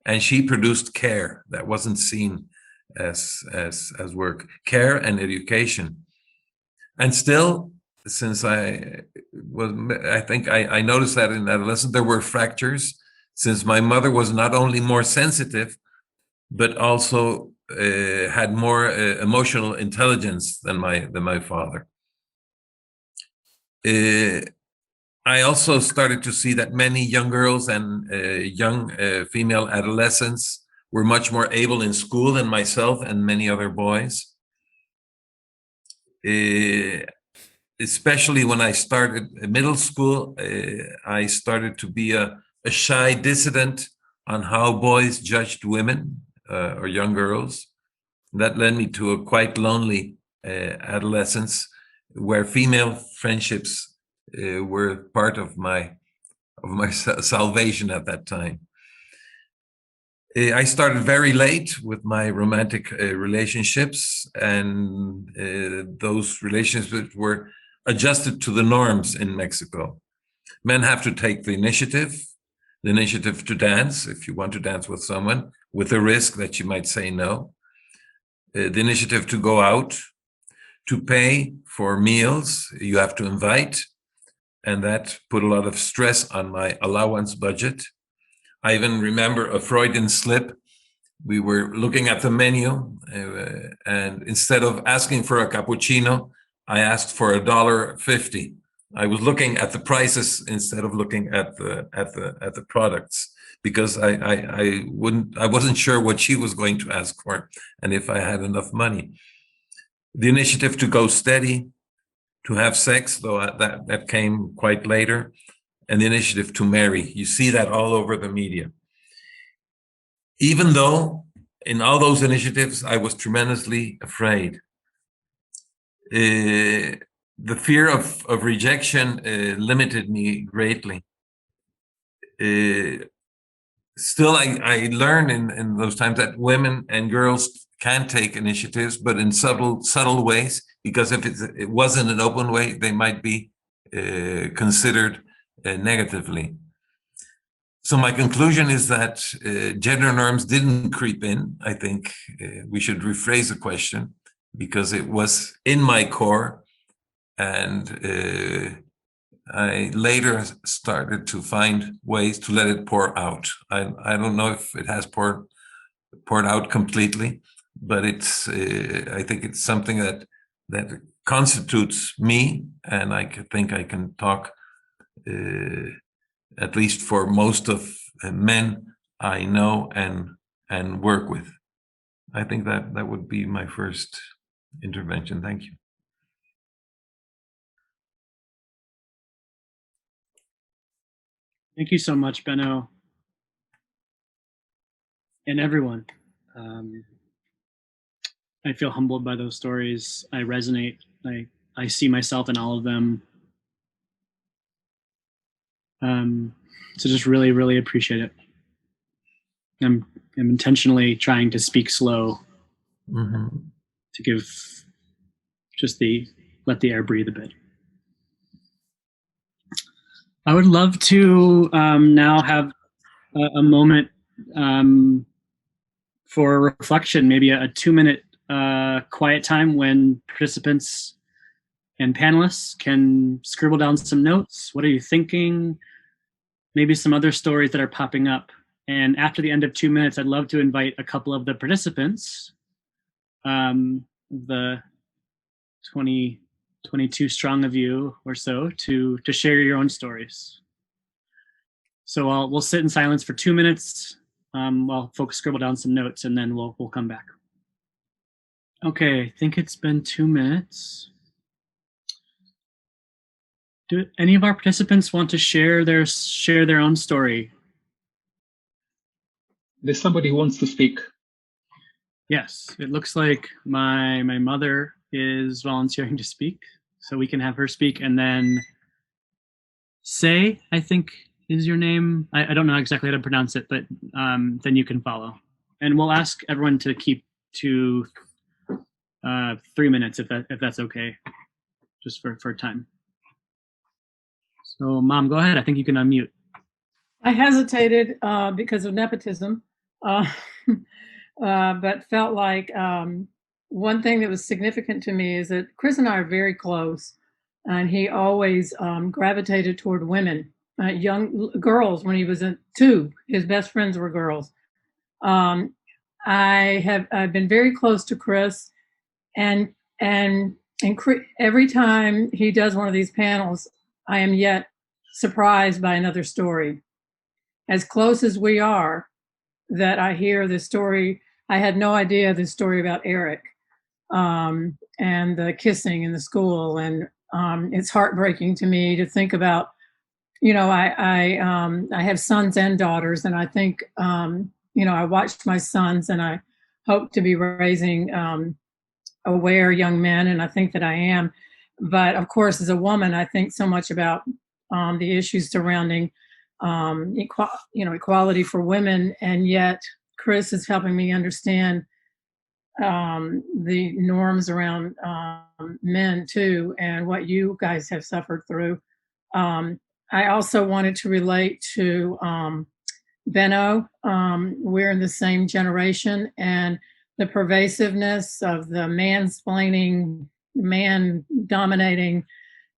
G: and she produced care that wasn't seen as work, care and education. And still, since I think I noticed that in adolescence, there were fractures, since my mother was not only more sensitive, but also had more emotional intelligence than my father. I also started to see that many young girls and young female adolescents were much more able in school than myself and many other boys. Especially when I started middle school, I started to be a shy dissident on how boys judged women or young girls. That led me to a quite lonely adolescence, where female friendships were part of my salvation at that time. I started very late with my romantic relationships, and those relationships were adjusted to the norms in Mexico. Men have to take the initiative to dance, if you want to dance with someone, with the risk that you might say no. The initiative to go out, to pay for meals, you have to invite, and that put a lot of stress on my allowance budget. I even remember a Freudian slip. We were looking at the menu, and instead of asking for a cappuccino, I asked for $1.50. I was looking at the prices instead of looking at the products, because I wasn't sure what she was going to ask for and if I had enough money. The initiative to go steady, to have sex, though that came quite later, and the initiative to marry. You see that all over the media. Even though in all those initiatives, I was tremendously afraid. The fear of rejection limited me greatly. Still, I learned in those times that women and girls can take initiatives, but in subtle ways, because if it wasn't an open way, they might be considered negatively. So my conclusion is that gender norms didn't creep in. I think we should rephrase the question, because it was in my core, and I later started to find ways to let it pour out. I don't know if it has poured out completely, but it's I think it's something that constitutes me, and I think I can talk at least for most of men I know and work with. I think that would be my first intervention. Thank you.
A: Thank you so much, Benno, and everyone. I feel humbled by those stories. I resonate. I see myself in all of them. So just really, really appreciate it. I'm intentionally trying to speak slow to give just let the air breathe a bit. I would love to now have a moment for reflection, maybe a 2-minute quiet time when participants and panelists can scribble down some notes. What are you thinking? Maybe some other stories that are popping up. And after the end of 2 minutes, I'd love to invite a couple of the participants, the 22 strong of you or so, to share your own stories. So we'll sit in silence for 2 minutes while folks scribble down some notes, and then we'll come back. Okay, I think it's been 2 minutes. Do any of our participants want to share their own story?
E: There's somebody who wants to speak.
A: Yes, it looks like my mother is volunteering to speak, so we can have her speak, and then Say, I think is your name. I don't know exactly how to pronounce it, but then you can follow. And we'll ask everyone to keep to 3 minutes if that's okay, just for time. So, Mom, go ahead. I think you can unmute.
H: I hesitated because of nepotism, but felt like one thing that was significant to me is that Chris and I are very close, and he always gravitated toward women, young girls. When he was 2, his best friends were girls. I've been very close to Chris, and every time he does one of these panels, I am yet surprised by another story. As close as we are, that I hear the story. I had no idea the story about Eric and the kissing in the school, and it's heartbreaking to me to think about. You know, I have sons and daughters, and I think I watched my sons, and I hope to be raising aware young men, and I think that I am. But of course, as a woman, I think so much about the issues surrounding equality for women, and yet Chris is helping me understand the norms around men too, and what you guys have suffered through. I also wanted to relate to Benno. We're in the same generation, and the pervasiveness of the mansplaining, man dominating.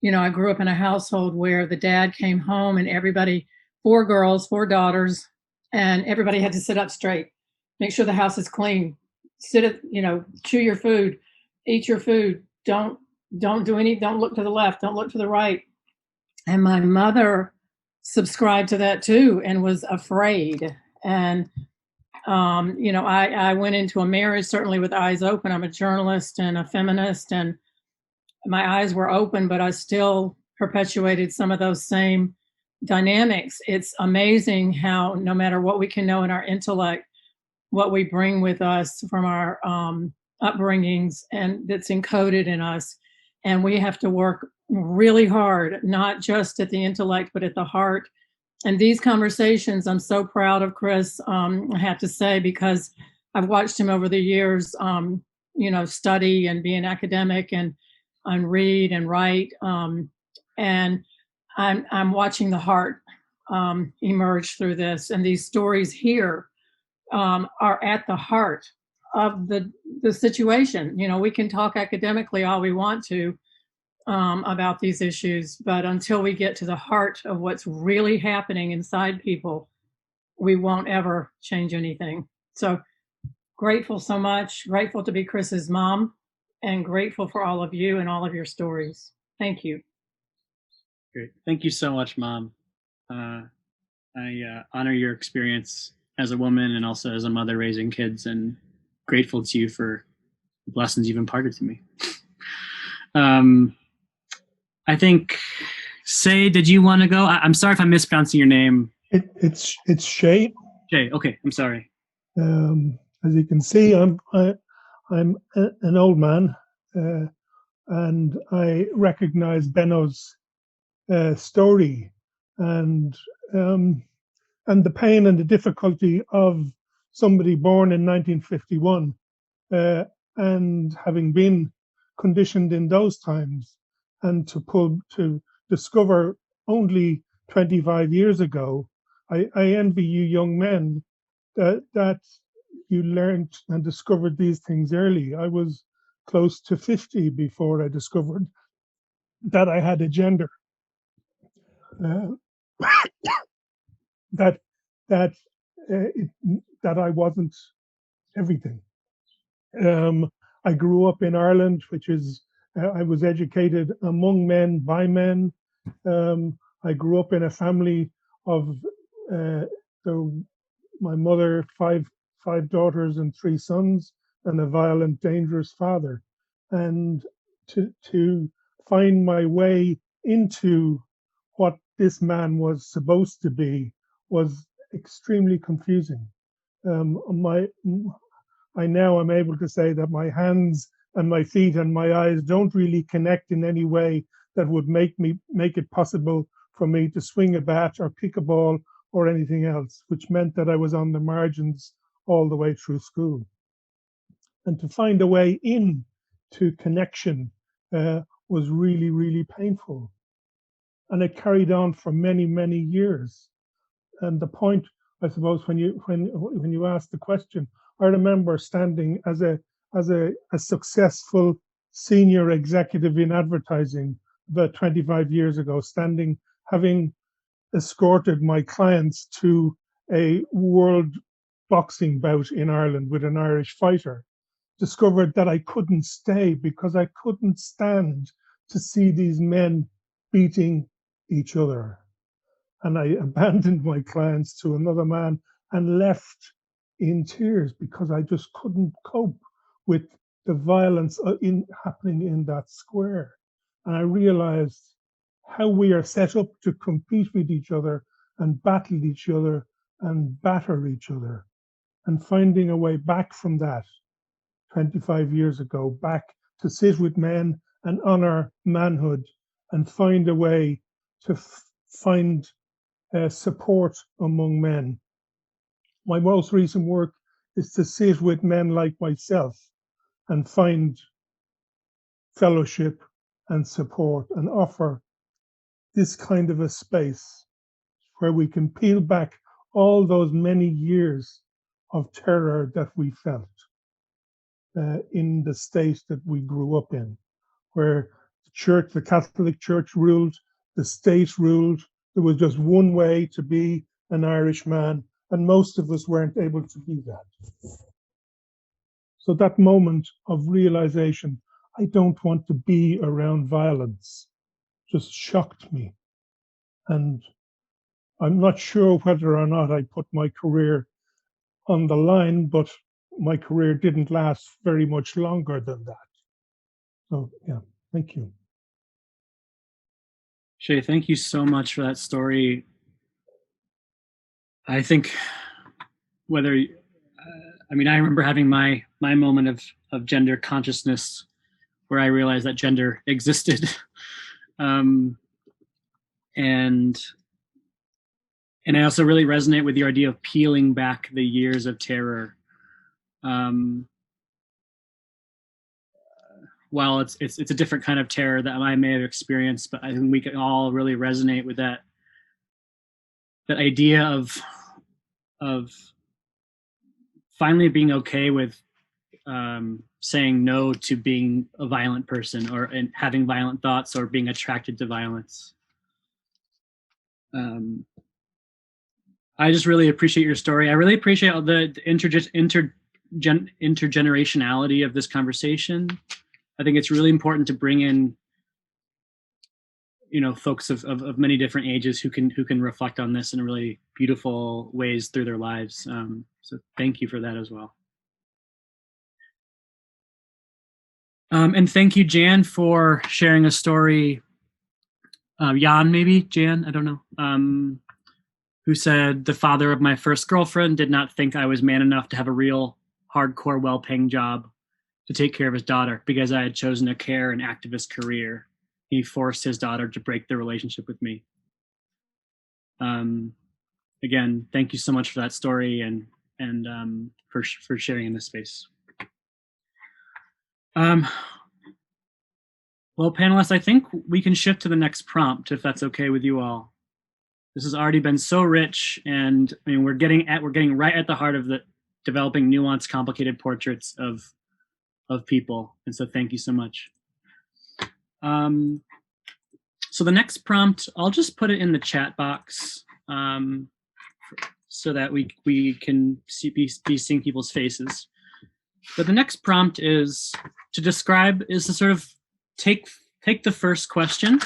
H: I grew up in a household where the dad came home and everybody, 4 girls, 4 daughters, and everybody had to sit up straight, make sure the house is clean, chew your food, eat your food, don't look to the left, don't look to the right. And my mother subscribed to that too and was afraid. And I went into a marriage certainly with eyes open. I'm a journalist and a feminist, and my eyes were open, but I still perpetuated some of those same dynamics. It's amazing how no matter what we can know in our intellect, what we bring with us from our upbringings, and that's encoded in us. And we have to work really hard, not just at the intellect, but at the heart. And these conversations, I'm so proud of Chris, I have to say, because I've watched him over the years, study and be an academic and read and write. And I'm watching the heart emerge through this. And these stories here are at the heart of the situation. We can talk academically all we want to about these issues, but until we get to the heart of what's really happening inside people, we won't ever change anything. So grateful so much, grateful to be Chris's mom, and grateful for all of you and all of your stories. Thank you.
A: Great. Thank you so much, Mom. I honor your experience as a woman and also as a mother raising kids, and grateful to you for the lessons you've imparted to me. I think, Say, did you want to go? I'm sorry if I'm mispronouncing your name.
I: It's Shay.
A: Shay, okay, I'm sorry.
I: As you can see, I'm I'm an old man, and I recognize Benno's story and the pain and the difficulty of somebody born in 1951 and having been conditioned in those times, and to discover only 25 years ago. I envy you young men that you learned and discovered these things early. I was close to 50 before I discovered that I had a gender. Uh, that that that I wasn't everything. I grew up in Ireland, which is I was educated among men by men. I grew up in a family of my mother, five daughters and three sons, and a violent, dangerous father. And to find my way into what this man was supposed to be was extremely confusing. I now am able to say that my hands and my feet and my eyes don't really connect in any way that would make it possible for me to swing a bat or pick a ball or anything else, which meant that I was on the margins all the way through school. And to find a way in to connection was really, really painful. And it carried on for many, many years. And the point, I suppose, when you asked the question, I remember standing as a successful senior executive in advertising about 25 years ago, having escorted my clients to a world boxing bout in Ireland with an Irish fighter, discovered that I couldn't stay because I couldn't stand to see these men beating each other. And I abandoned my clients to another man and left in tears because I just couldn't cope with the violence happening in that square. And I realized how we are set up to compete with each other and battle each other and batter each other. And finding a way back from that 25 years ago, back to sit with men and honor manhood and find a way to find support among men. My most recent work is to sit with men like myself and find fellowship and support and offer this kind of a space where we can peel back all those many years of terror that we felt in the state that we grew up in, where the Catholic Church ruled, the state ruled. There was just one way to be an Irishman, and most of us weren't able to be that. So that moment of realization, I don't want to be around violence, just shocked me. And I'm not sure whether or not I put my career on the line, but my career didn't last very much longer than that. So, yeah, thank you.
A: Shay, thank you so much for that story. I think whether, I remember having my moment of gender consciousness where I realized that gender existed. And I also really resonate with the idea of peeling back the years of terror. While it's a different kind of terror that I may have experienced, but I think we can all really resonate with that idea of finally being okay with saying no to being a violent person and having violent thoughts or being attracted to violence. I just really appreciate your story. I really appreciate all the intergenerationality of this conversation. I think it's really important to bring in, folks of many different ages who can reflect on this in really beautiful ways through their lives. So thank you for that as well. And thank you, Jan, for sharing a story. Jan, maybe Jan, I don't know. Who said, the father of my first girlfriend did not think I was man enough to have a real hardcore well-paying job, to take care of his daughter because I had chosen a care and activist career. He forced his daughter to break the relationship with me. Again, thank you so much for that story and for sharing in this space. Well, panelists, I think we can shift to the next prompt if that's okay with you all. This has already been so rich, and I mean we're getting right at the heart of the developing nuanced, complicated portraits of people, and so thank you so much. So the next prompt, I'll just put it in the chat box so that we can be seeing people's faces. But the next prompt is to sort of take the first question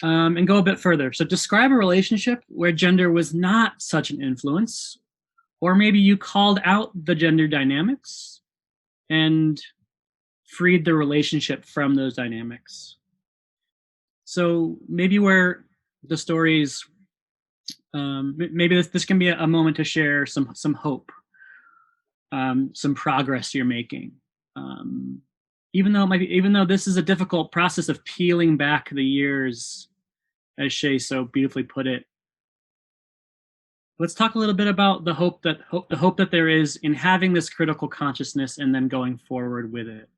A: and go a bit further. So describe a relationship where gender was not such an influence, or maybe you called out the gender dynamics and freed the relationship from those dynamics. So maybe where the stories, maybe this can be a moment to share some hope, some progress you're making. Even though this is a difficult process of peeling back the years, as Shay so beautifully put it. Let's talk a little bit about the hope that there is in having this critical consciousness and then going forward with it.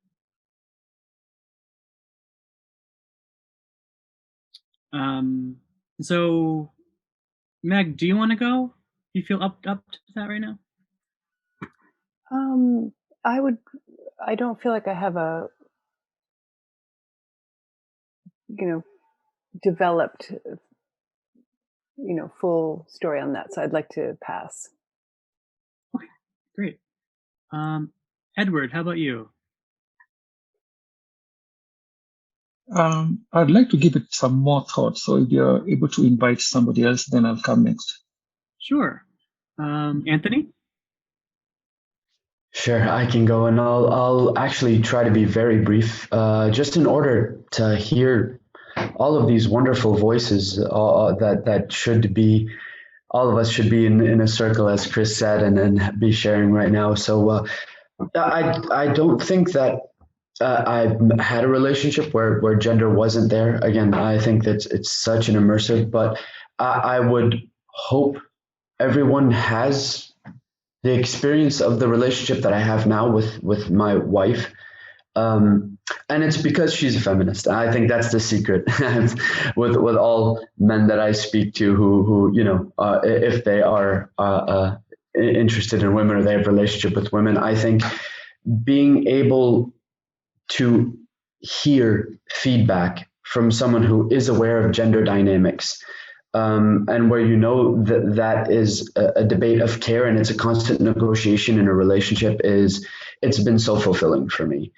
A: So Meg, do you want to go? Do you feel up to that right now?
C: I don't feel like I have a, developed, full story on that. So I'd like to pass.
A: Okay, great. Edward, how about you?
E: I'd like to give it some more thought. So if you're able to invite somebody else, then I'll come next.
A: Sure. Anthony?
F: Sure, I can go, and I'll actually try to be very brief, just in order to hear all of these wonderful voices that should be, all of us should be in a circle, as Chris said, and be sharing right now. So I don't think that I've had a relationship where gender wasn't there. Again, I think that it's such an immersive, but I would hope everyone has the experience of the relationship that I have now with my wife. And it's because she's a feminist. I think that's the secret with all men that I speak to who if they are interested in women or they have a relationship with women, I think being able to hear feedback from someone who is aware of gender dynamics, and where that is a debate of care and it's a constant negotiation in a relationship, it's been so fulfilling for me.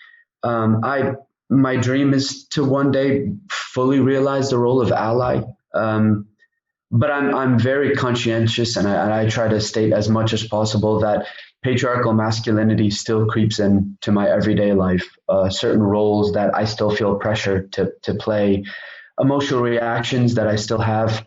F: My dream is to one day fully realize the role of ally, but I'm very conscientious, and I try to state as much as possible that patriarchal masculinity still creeps into my everyday life. Certain roles that I still feel pressure to play, emotional reactions that I still have.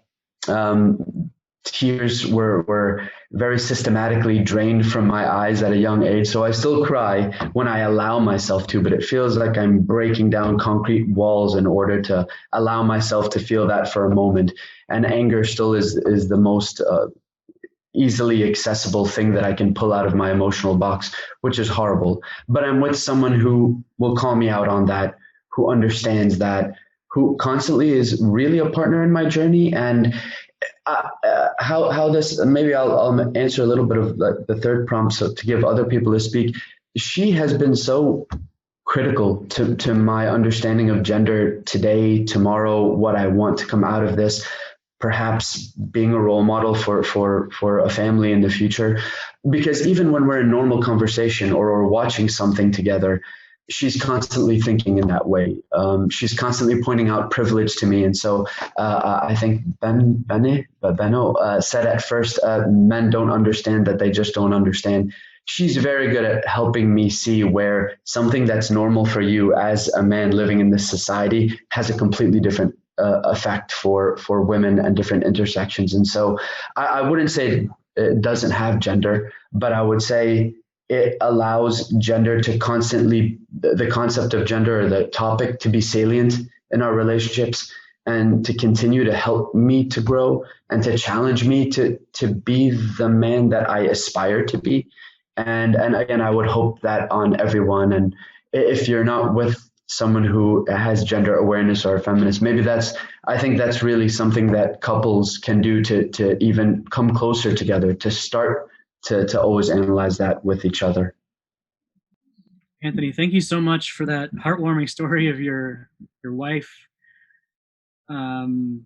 F: Tears were very systematically drained from my eyes at a young age. So I still cry when I allow myself to, but it feels like I'm breaking down concrete walls in order to allow myself to feel that for a moment. And anger still is the most easily accessible thing that I can pull out of my emotional box, which is horrible. But I'm with someone who will call me out on that, who understands that, who constantly is really a partner in my journey. And how this, maybe I'll answer a little bit of the third prompt, so to give other people to speak. She has been so critical to my understanding of gender today, tomorrow, what I want to come out of this, perhaps being a role model for a family in the future. Because even when we're in normal conversation or watching something together, she's constantly thinking in that way. She's constantly pointing out privilege to me. And so I think Benno said at first, men don't understand that they just don't understand. She's very good at helping me see where something that's normal for you as a man living in this society has a completely different effect for women and different intersections. And so I wouldn't say it doesn't have gender, but I would say it allows gender to constantly, the concept of gender or the topic to be salient in our relationships, and to continue to help me to grow and to challenge me to be the man that I aspire to be. And again, I would hope that on everyone. And if you're not with someone who has gender awareness or a feminist, maybe I think that's really something that couples can do to even come closer together, to start to always analyze that with each other.
A: Anthony, thank you so much for that heartwarming story of your wife, and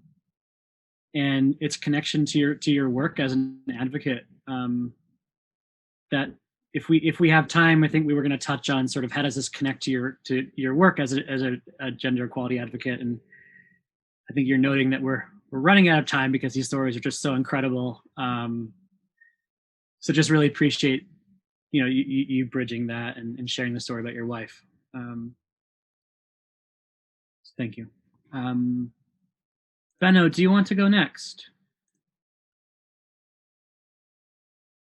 A: its connection to your work as an advocate. That if we have time, I think we were going to touch on sort of how does this connect to your work as a gender equality advocate, and I think you're noting that we're running out of time because these stories are just so incredible. So just really appreciate, you bridging that and sharing the story about your wife. Thank you. Benno, do you want to go next?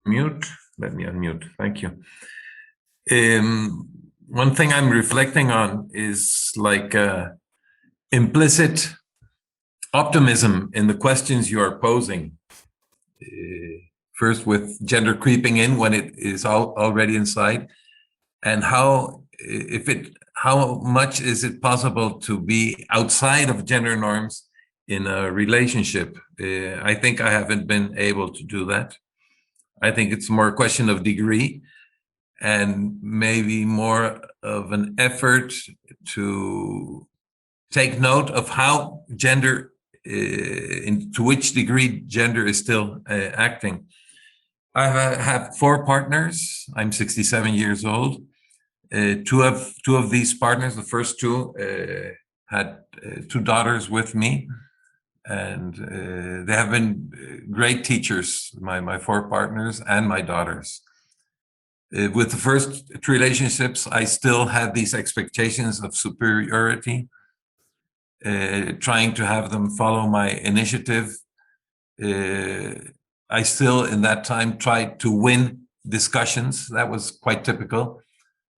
G: Mute. Let me unmute. Thank you. One thing I'm reflecting on is like implicit optimism in the questions you are posing. First, with gender creeping in when it is already inside, and how much is it possible to be outside of gender norms in a relationship? I think I haven't been able to do that. I think it's more a question of degree and maybe more of an effort to take note of how gender, to which degree gender is still acting. I have 4 partners. I'm 67 years old. Two of these partners, the first 2, had 2 daughters with me, and they have been great teachers, my 4 partners and my daughters. With the first 2 relationships, I still had these expectations of superiority, trying to have them follow my initiative. I still, in that time, tried to win discussions. That was quite typical.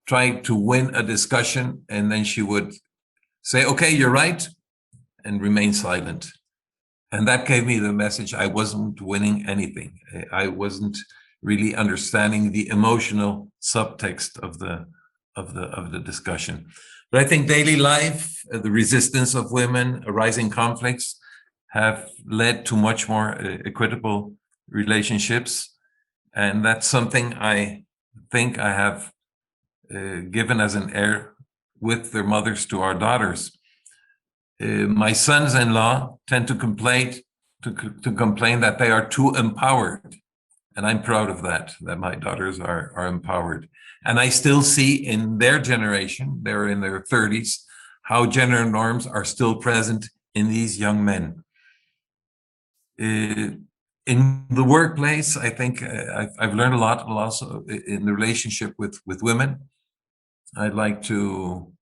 G: Tried to win a discussion, and then she would say, "Okay, you're right," and remain silent. And that gave me the message I wasn't winning anything. I wasn't really understanding the emotional subtext of the discussion. But I think daily life, the resistance of women, arising conflicts, have led to much more equitable relationships, and that's something I think I have given as an heir with their mothers to our daughters. My sons-in-law tend to complain that they are too empowered, and I'm proud of that my daughters are empowered. And I still see in their generation, they're in their 30s, how gender norms are still present in these young men. In the workplace, I think I've learned a lot also in the relationship with women. I'd like to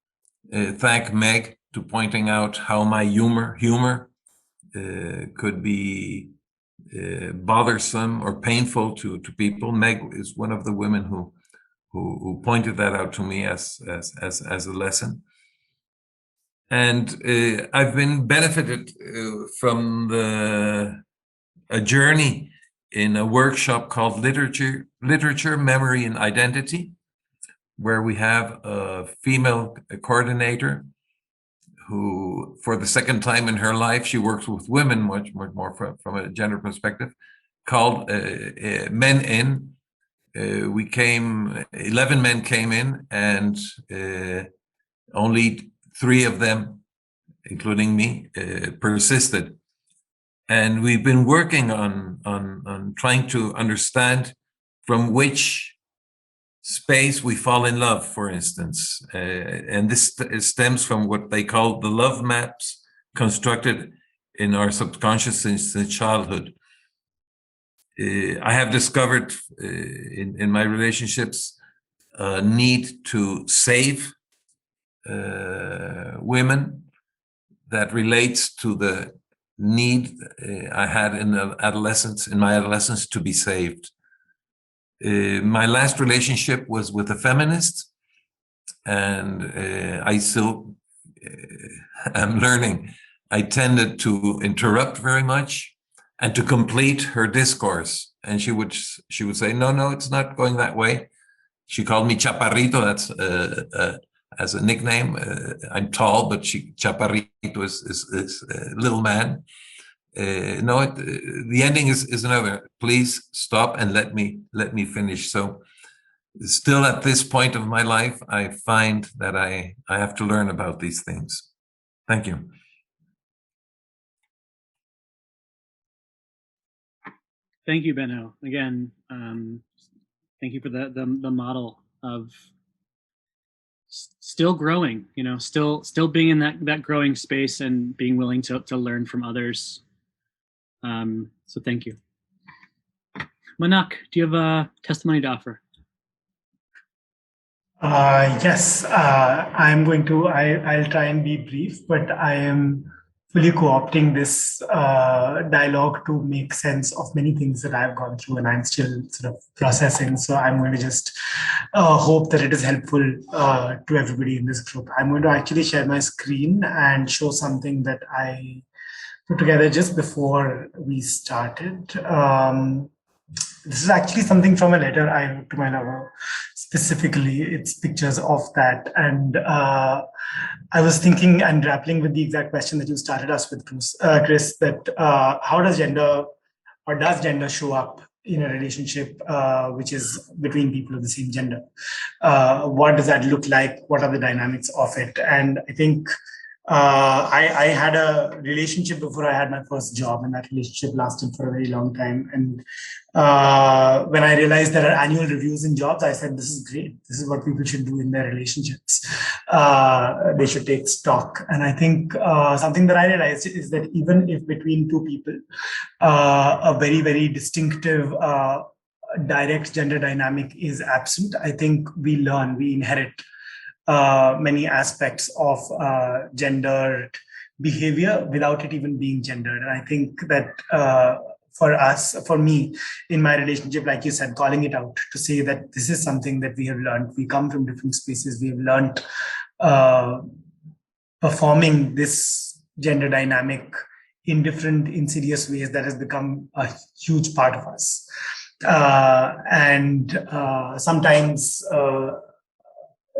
G: thank Meg to pointing out how my humor could be bothersome or painful to people. Meg is one of the women who pointed that out to me as a lesson. And I've been benefited from a journey in a workshop called Literature, Memory, and Identity, where we have a female coordinator who, for the second time in her life, she works with women much more from a gender perspective, called Men In. 11 men came in, and only 3 of them, including me, persisted. And we've been working on trying to understand from which space we fall in love, for instance. And this stems from what they call the love maps constructed in our subconscious since childhood. I have discovered in my relationships a need to save women that relates to the need I had in my adolescence to be saved. My last relationship was with a feminist, and I still am learning. I tended to interrupt very much and to complete her discourse. And she would say, no, it's not going that way. She called me Chaparrito. That's as a nickname. I'm tall, but Chaparrito is little man. No, the ending is another. Please stop and let me finish. So still at this point of my life, I find that I have to learn about these things. Thank you.
A: Thank you, Benno. Again, thank you for the model of still growing, still being in that growing space and being willing to learn from others. So thank you. Manak, do you have a testimony to offer?
D: Yes, I'll try and be brief, but I am fully co-opting this dialogue to make sense of many things that I've gone through and I'm still sort of processing. So I'm going to just hope that it is helpful to everybody in this group. I'm going to actually share my screen and show something that I put together just before we started. This is actually something from a letter I wrote to my lover. Specifically, it's pictures of that. And I was thinking and grappling with the exact question that you started us with, Chris, that how does gender show up in a relationship which is between people of the same gender? What does that look like? What are the dynamics of it? And I think I had a relationship before I had my first job, and that relationship lasted for a very long time. And when I realized there are annual reviews in jobs, I said, this is great. This is what people should do in their relationships. They should take stock. And I think something that I realized is that even if between two people, a very, very distinctive direct gender dynamic is absent, I think we inherit many aspects of gendered behavior without it even being gendered. And I think that for me, in my relationship, like you said, calling it out to say that this is something that we have learned. We come from different spaces. We have learned performing this gender dynamic in different insidious ways that has become a huge part of us. And sometimes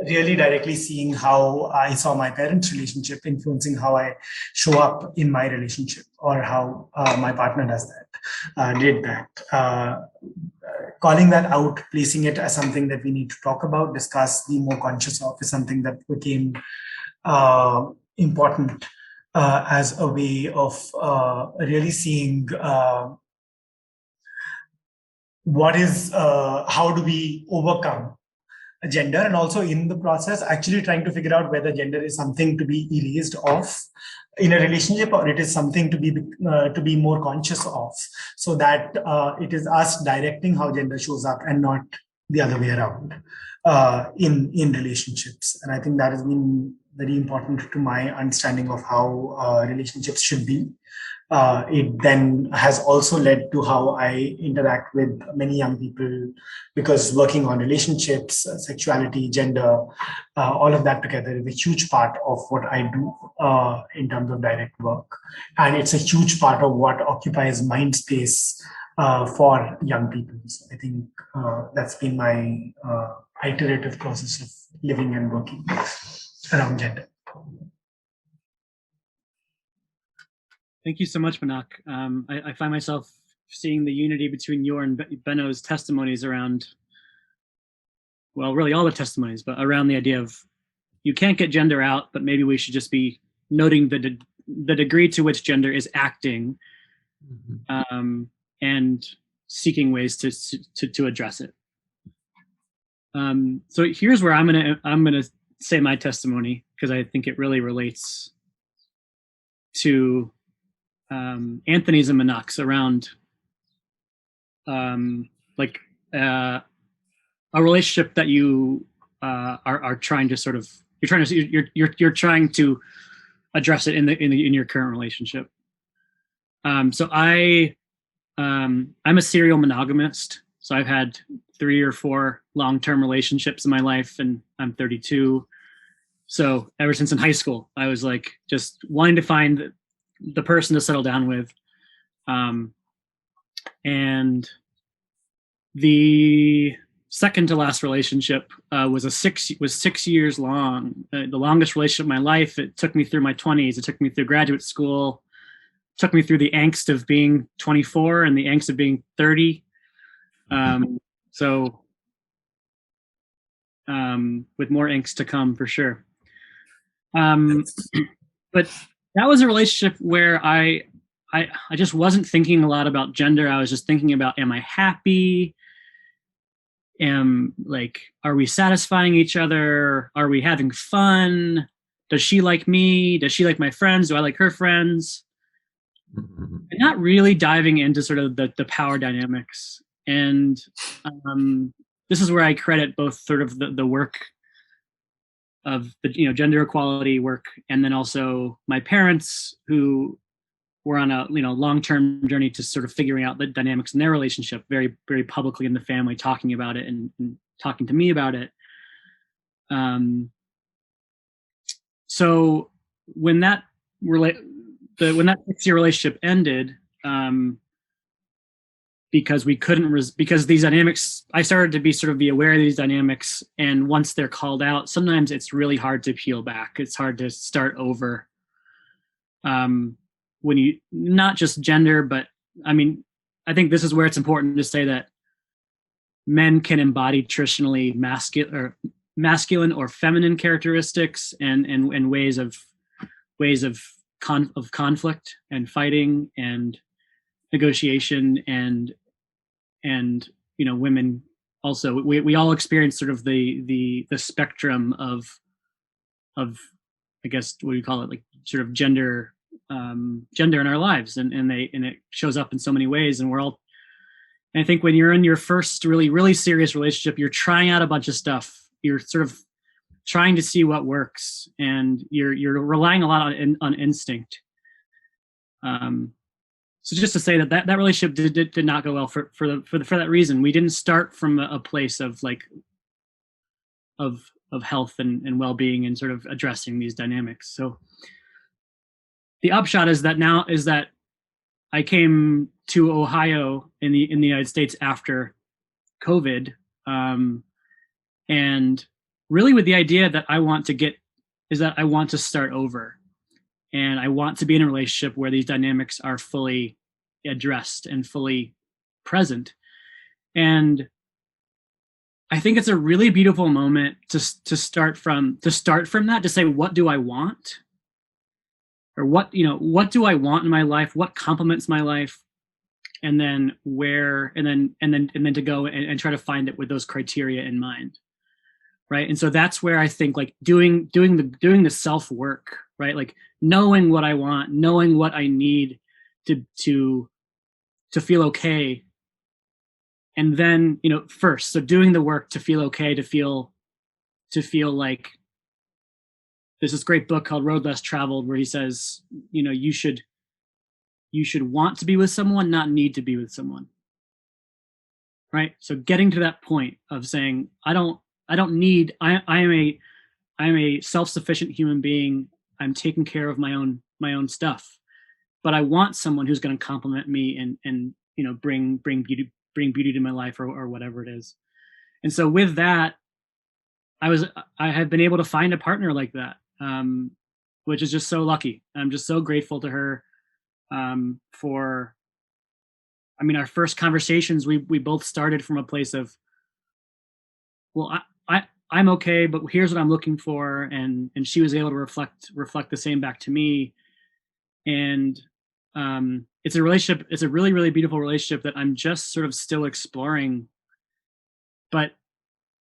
D: really directly seeing how I saw my parents' relationship influencing how I show up in my relationship, or how my partner did that. Calling that out, placing it as something that we need to talk about, discuss, be more conscious of, is something that became important as a way of really seeing how do we overcome gender, and also in the process actually trying to figure out whether gender is something to be erased off in a relationship, or it is something to be more conscious of, so that it is us directing how gender shows up and not the other way around in relationships. And I think that has been very important to my understanding of how relationships should be. It then has also led to how I interact with many young people, because working on relationships, sexuality, gender, all of that together is a huge part of what I do in terms of direct work. And it's a huge part of what occupies mind space for young people. So I think that's been my iterative process of living and working around gender.
A: Thank you so much, Manak. I find myself seeing the unity between your and Benno's testimonies around, well, really all the testimonies, but around the idea of you can't get gender out, but maybe we should just be noting the degree to which gender is acting, and seeking ways to address it. So here's where I'm gonna say my testimony, because I think it really relates to Anthony's and Manak's around a relationship that you are trying to sort of you're trying to address it in your current relationship. So I'm a serial monogamist. So I've had 3 or 4 long-term relationships in my life, and I'm 32. So ever since in high school, I was like just wanting to find the person to settle down with. And the second to last relationship was 6 years long, the longest relationship of my life. It took me through my 20s. It took me through graduate school. It took me through the angst of being 24 and the angst of being 30. So with more angst to come for sure. But that was a relationship where I just wasn't thinking a lot about gender. I was just thinking about, am I happy? Are we satisfying each other? Are we having fun? Does she like me? Does she like my friends? Do I like her friends? And not really diving into sort of the power dynamics. And this is where I credit both sort of the work of the gender equality work, and then also my parents, who were on a long-term journey to sort of figuring out the dynamics in their relationship, very, very publicly in the family, talking about it and talking to me about it. So when that 6-year relationship ended, because because these dynamics, I started to be aware of these dynamics, and once they're called out, sometimes it's really hard to peel back. It's hard to start over. When you, not just gender, but I think this is where it's important to say that men can embody traditionally masculine or feminine characteristics and ways of conflict and fighting and negotiation, and women also, we all experience sort of the spectrum of I guess, what do you call it, like sort of gender in our lives, and it shows up in so many ways. And I think when you're in your first really serious relationship, you're trying out a bunch of stuff. You're sort of trying to see what works, and you're relying a lot on instinct. So just to say that relationship did not go well for that reason. We didn't start from a place of health and well-being and sort of addressing these dynamics. So the upshot is that I came to Ohio in the United States after COVID, and really with the idea that I want to start over, and I want to be in a relationship where these dynamics are fully addressed and fully present. And I think it's a really beautiful moment to start from that, to say, what do I want? Or what do I want in my life? What complements my life? And then to go and try to find it with those criteria in mind. Right. And so that's where I think, like, doing the self work, right? Like knowing what I want, knowing what I need to feel okay. And then, first, so doing the work to feel okay, to feel like, there's this great book called Road Less Traveled, where he says, you should want to be with someone, not need to be with someone. Right. So getting to that point of saying, I am a self-sufficient human being. I'm taking care of my own stuff, but I want someone who's going to complement me and bring beauty to my life, or whatever it is. And so with that, I have been able to find a partner like that, which is just so lucky. I'm just so grateful to her for. Our first conversations, we both started from a place of, well, I'm okay, but here's what I'm looking for, and she was able to reflect the same back to me. And it's a relationship. It's a really, really beautiful relationship that I'm just sort of still exploring. But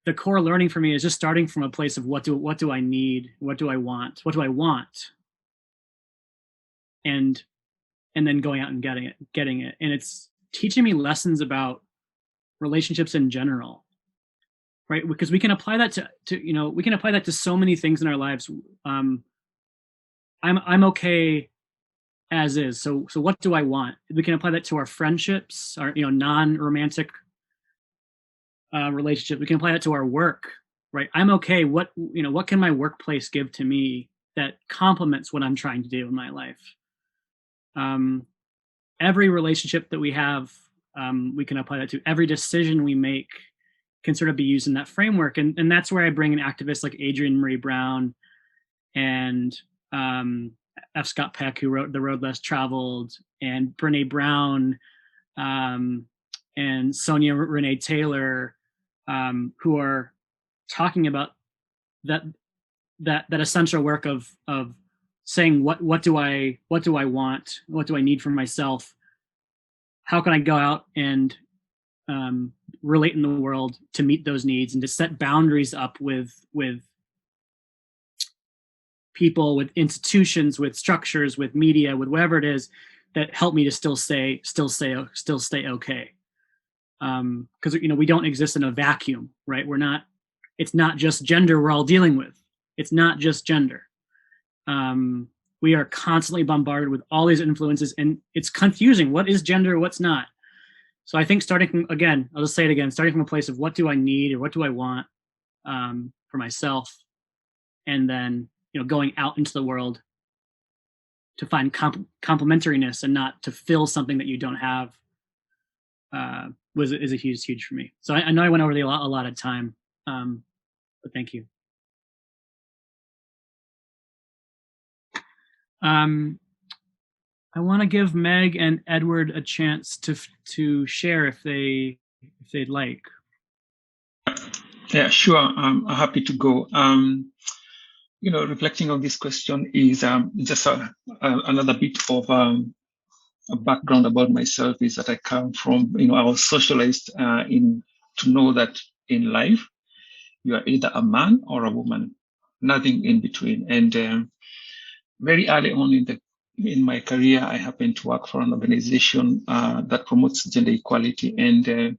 A: the core learning for me is just starting from a place of what do I need? What do I want? What do I want? And then going out and getting it. And it's teaching me lessons about relationships in general. Right? Because we can apply that to so many things in our lives. I'm okay as is. So what do I want? We can apply that to our friendships, our non-romantic relationship. We can apply that to our work, right? I'm okay. What can my workplace give to me that complements what I'm trying to do in my life? Every relationship that we have, we can apply that to. Every decision we make can sort of be used in that framework. And that's where I bring in activists like Adrienne Marie Brown and F. Scott Peck, who wrote The Road Less Traveled, and Brene Brown, and Sonia Renee Taylor, who are talking about that essential work of saying what do I want, what do I need for myself, how can I go out and relate in the world to meet those needs, and to set boundaries up with people, with institutions, with structures, with media, with whatever it is that help me to still stay okay. Because we don't exist in a vacuum, right? It's not just gender we're all dealing with. It's not just gender. We are constantly bombarded with all these influences, and it's confusing. What is gender? What's not? So I think starting from, again, I'll just say it again, starting from a place of what do I need or what do I want for myself, and then going out into the world to find complementariness and not to fill something that you don't have is a huge for me. So I know I went over a lot of time, but thank you. I want to give Meg and Edward a chance to share if they'd like.
E: Yeah, sure. I'm happy to go. Reflecting on this question is just another bit of a background about myself, is that I come from, I was socialized to know that in life, you are either a man or a woman, nothing in between. And very early on in my career, I happened to work for an organization that promotes gender equality. And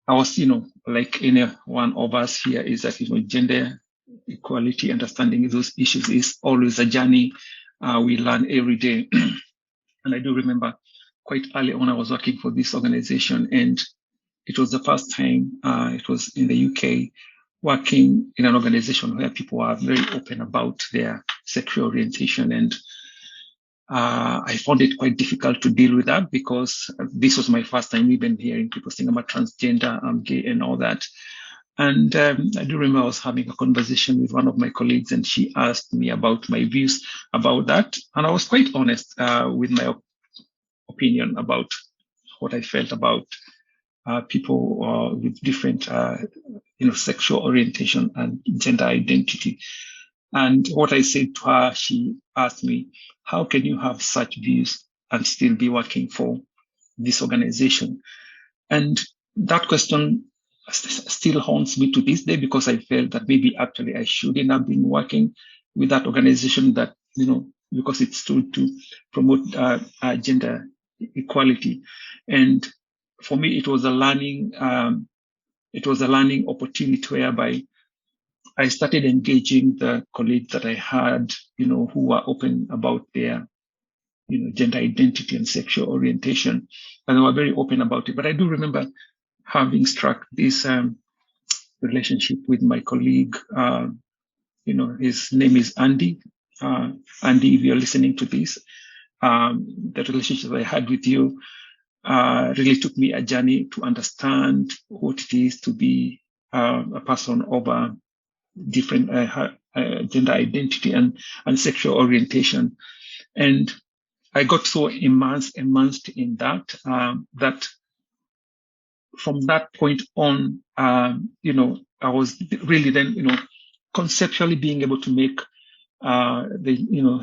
E: I was, like one of us here, is that, gender equality, understanding those issues is always a journey we learn every day. And I do remember quite early on, I was working for this organization, and it was the first time, it was in the UK, working in an organization where people are very open about their sexual orientation. And I found it quite difficult to deal with that, because this was my first time even hearing people saying I'm a transgender, I'm gay, and all that. And I do remember I was having a conversation with one of my colleagues, and she asked me about my views about that. And I was quite honest with my opinion about what I felt about people with different, sexual orientation and gender identity. And what I said to her, she asked me, how can you have such views and still be working for this organization? And that question still haunts me to this day, because I felt that maybe actually I shouldn't have been working with that organization, that, because it stood to promote gender equality. And for me, it was a learning opportunity whereby I started engaging the colleagues that I had, who were open about their, gender identity and sexual orientation, and they were very open about it. But I do remember having struck this relationship with my colleague. His name is Andy. Andy, if you're listening to this, the relationship I had with you really took me a journey to understand what it is to be a person of a different gender identity and sexual orientation. And I got so immersed in that, that from that point on, I was really then, conceptually being able to make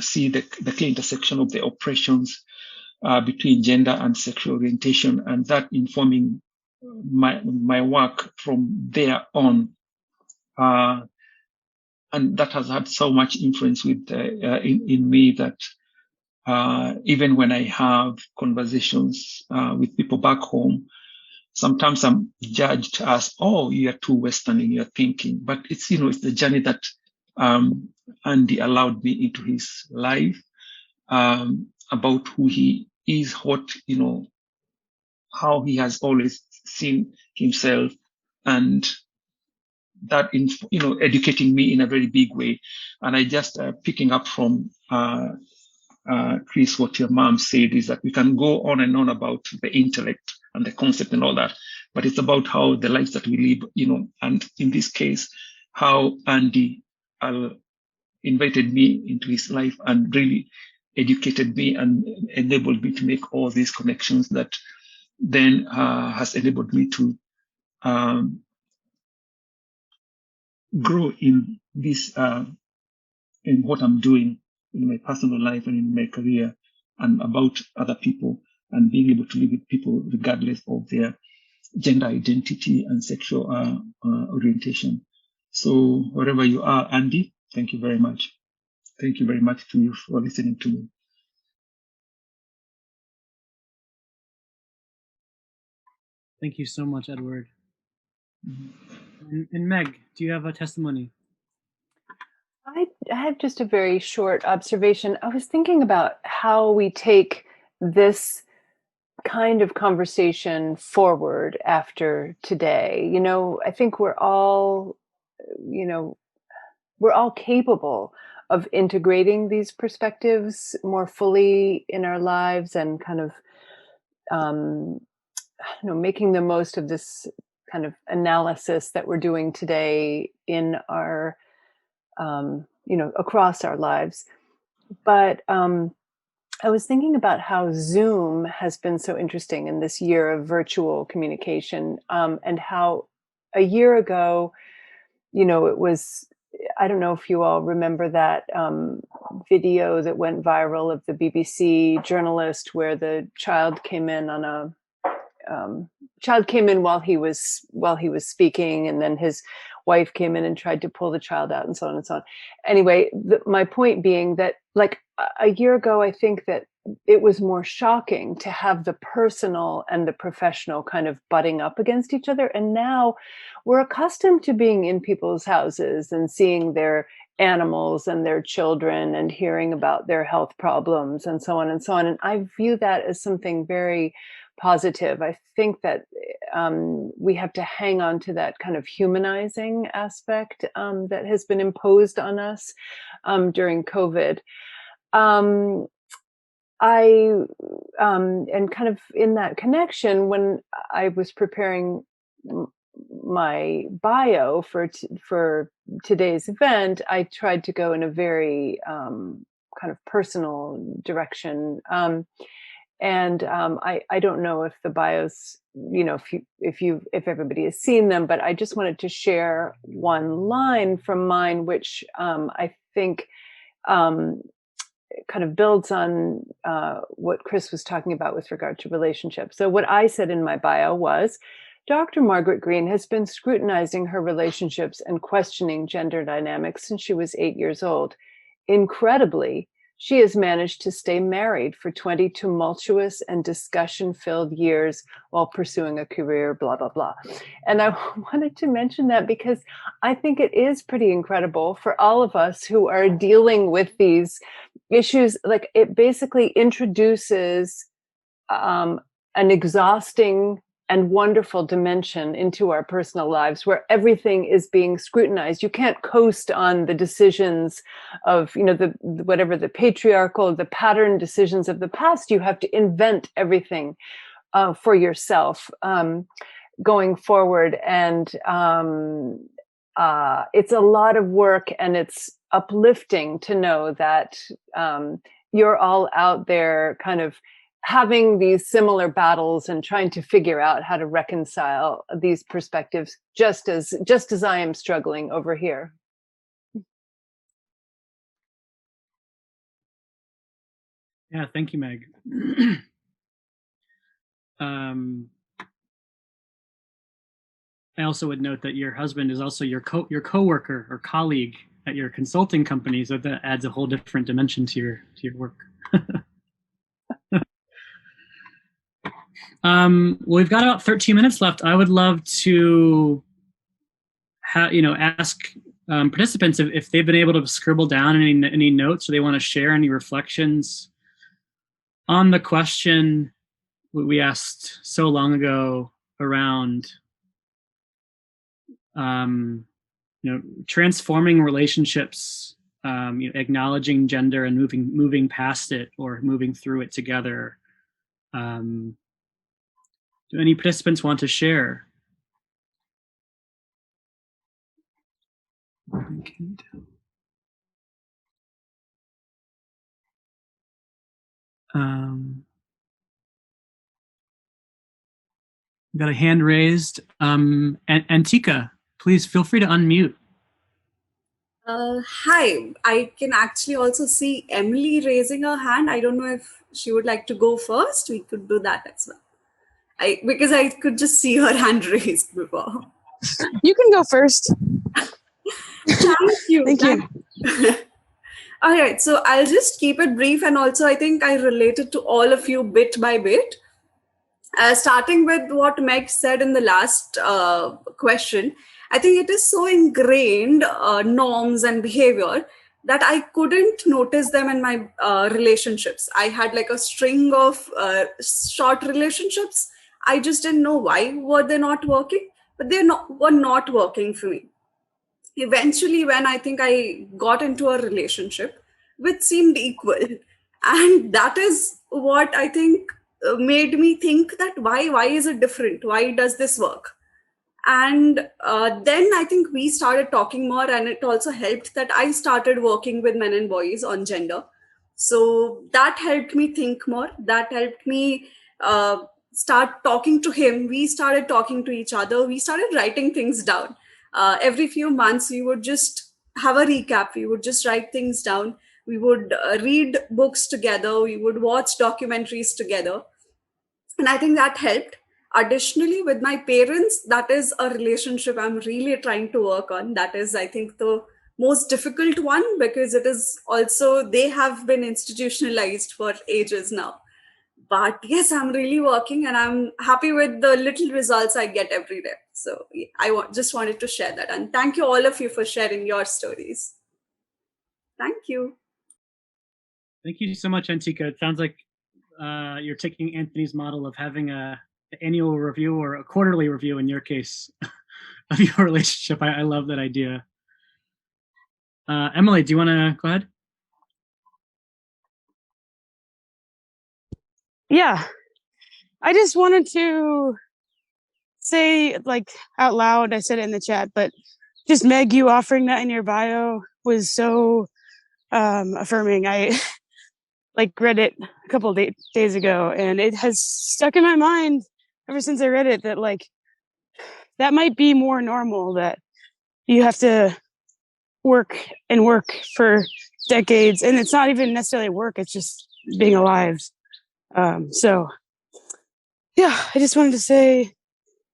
E: see the clear intersection of the oppressions between gender and sexual orientation, and that informing my work from there on. And that has had so much influence with in me that even when I have conversations with people back home, sometimes I'm judged as, oh, you are too Western in your thinking. But it's, it's the journey that Andy allowed me into his life, about who he is, what, how he has always seen himself and that educating me in a very big way. And I just picking up from Chris, what your mom said is that we can go on and on about the intellect and the concept and all that, but it's about how the lives that we live, and in this case, how Andy invited me into his life and really educated me and enabled me to make all these connections that then has enabled me to grow in this, in what I'm doing in my personal life and in my career, and about other people, and being able to live with people regardless of their gender identity and sexual orientation. So wherever you are, Andy, thank you very much. Thank you very much to you for listening to me.
A: Thank you so much, Edward. And Meg, do you have a testimony?
C: I have just a very short observation. I was thinking about how we take this kind of conversation forward after today. I think we're all capable of integrating these perspectives more fully in our lives and kind of making the most of this kind of analysis that we're doing today in our across our lives. But I was thinking about how Zoom has been so interesting in this year of virtual communication, and how a year ago, it was, I don't know if you all remember that video that went viral of the BBC journalist where the child came in while he was speaking, and then his wife came in and tried to pull the child out, and so on and so on. Anyway, my point being that, like, a year ago, I think that it was more shocking to have the personal and the professional kind of butting up against each other. And now we're accustomed to being in people's houses and seeing their animals and their children and hearing about their health problems and so on and so on. And I view that as something very positive. I think that we have to hang on to that kind of humanizing aspect that has been imposed on us during COVID. And kind of in that connection, when I was preparing my bio for today's event, I tried to go in a very kind of personal direction. And I don't know if the bios, if everybody has seen them, but I just wanted to share one line from mine, which I think kind of builds on what Chris was talking about with regard to relationships. So what I said in my bio was, Dr. Margaret Green has been scrutinizing her relationships and questioning gender dynamics since she was 8 years old. Incredibly, she has managed to stay married for 20 tumultuous and discussion-filled years while pursuing a career, blah, blah, blah. And I wanted to mention that because I think it is pretty incredible for all of us who are dealing with these issues. Like, it basically introduces an exhausting and wonderful dimension into our personal lives where everything is being scrutinized. You can't coast on the decisions of, whatever the patriarchal, the pattern decisions of the past. You have to invent everything for yourself going forward. And it's a lot of work, and it's uplifting to know that you're all out there kind of having these similar battles and trying to figure out how to reconcile these perspectives, just as I am struggling over here.
A: Yeah, thank you, Meg. I also would note that your husband is also your coworker or colleague at your consulting company, so that adds a whole different dimension to your work. Well, we've got about 13 minutes left. I would love to ask participants if they've been able to scribble down any notes, or they want to share any reflections on the question we asked so long ago around transforming relationships, acknowledging gender and moving past it or moving through it together. Do any participants want to share? Got a hand raised. Antika, please feel free to unmute.
J: Hi, I can actually also see Emily raising her hand. I don't know if she would like to go first. We could do that as well. Because I could just see her hand raised before.
K: You can go first.
J: Thank you.
K: Thank you.
J: All right, so I'll just keep it brief, and also I think I related to all of you bit by bit. Starting with what Meg said in the last question, I think it is so ingrained norms and behavior that I couldn't notice them in my relationships. I had like a string of short relationships. I just didn't know why were they not working, but were not working for me. Eventually, when I think I got into a relationship which seemed equal, and that is what I think made me think that why is it different? Why does this work? And then I think we started talking more, and it also helped that I started working with men and boys on gender. So that helped me think more. That helped me start talking to him. We started talking to each other. We started writing things down. Every few months, we would just have a recap. We would just write things down. We would read books together. We would watch documentaries together. And I think that helped. Additionally, with my parents, that is a relationship I'm really trying to work on. That is, I think, the most difficult one, because it is also, they have been institutionalized for ages now. But yes, I'm really working, and I'm happy with the little results I get every day. So I just wanted to share that. And thank you all of you for sharing your stories. Thank you.
A: Thank you so much, Antika. It sounds like you're taking Anthony's model of having an annual review, or a quarterly review in your case, of your relationship. I love that idea. Emily, do you want to go ahead?
K: Yeah, I just wanted to say, like, out loud, I said it in the chat, but just Meg, you offering that in your bio was so affirming. I read it a couple of days ago, and it has stuck in my mind ever since I read it, that that might be more normal, that you have to work for decades, and it's not even necessarily work, it's just being alive. So yeah, I just wanted to say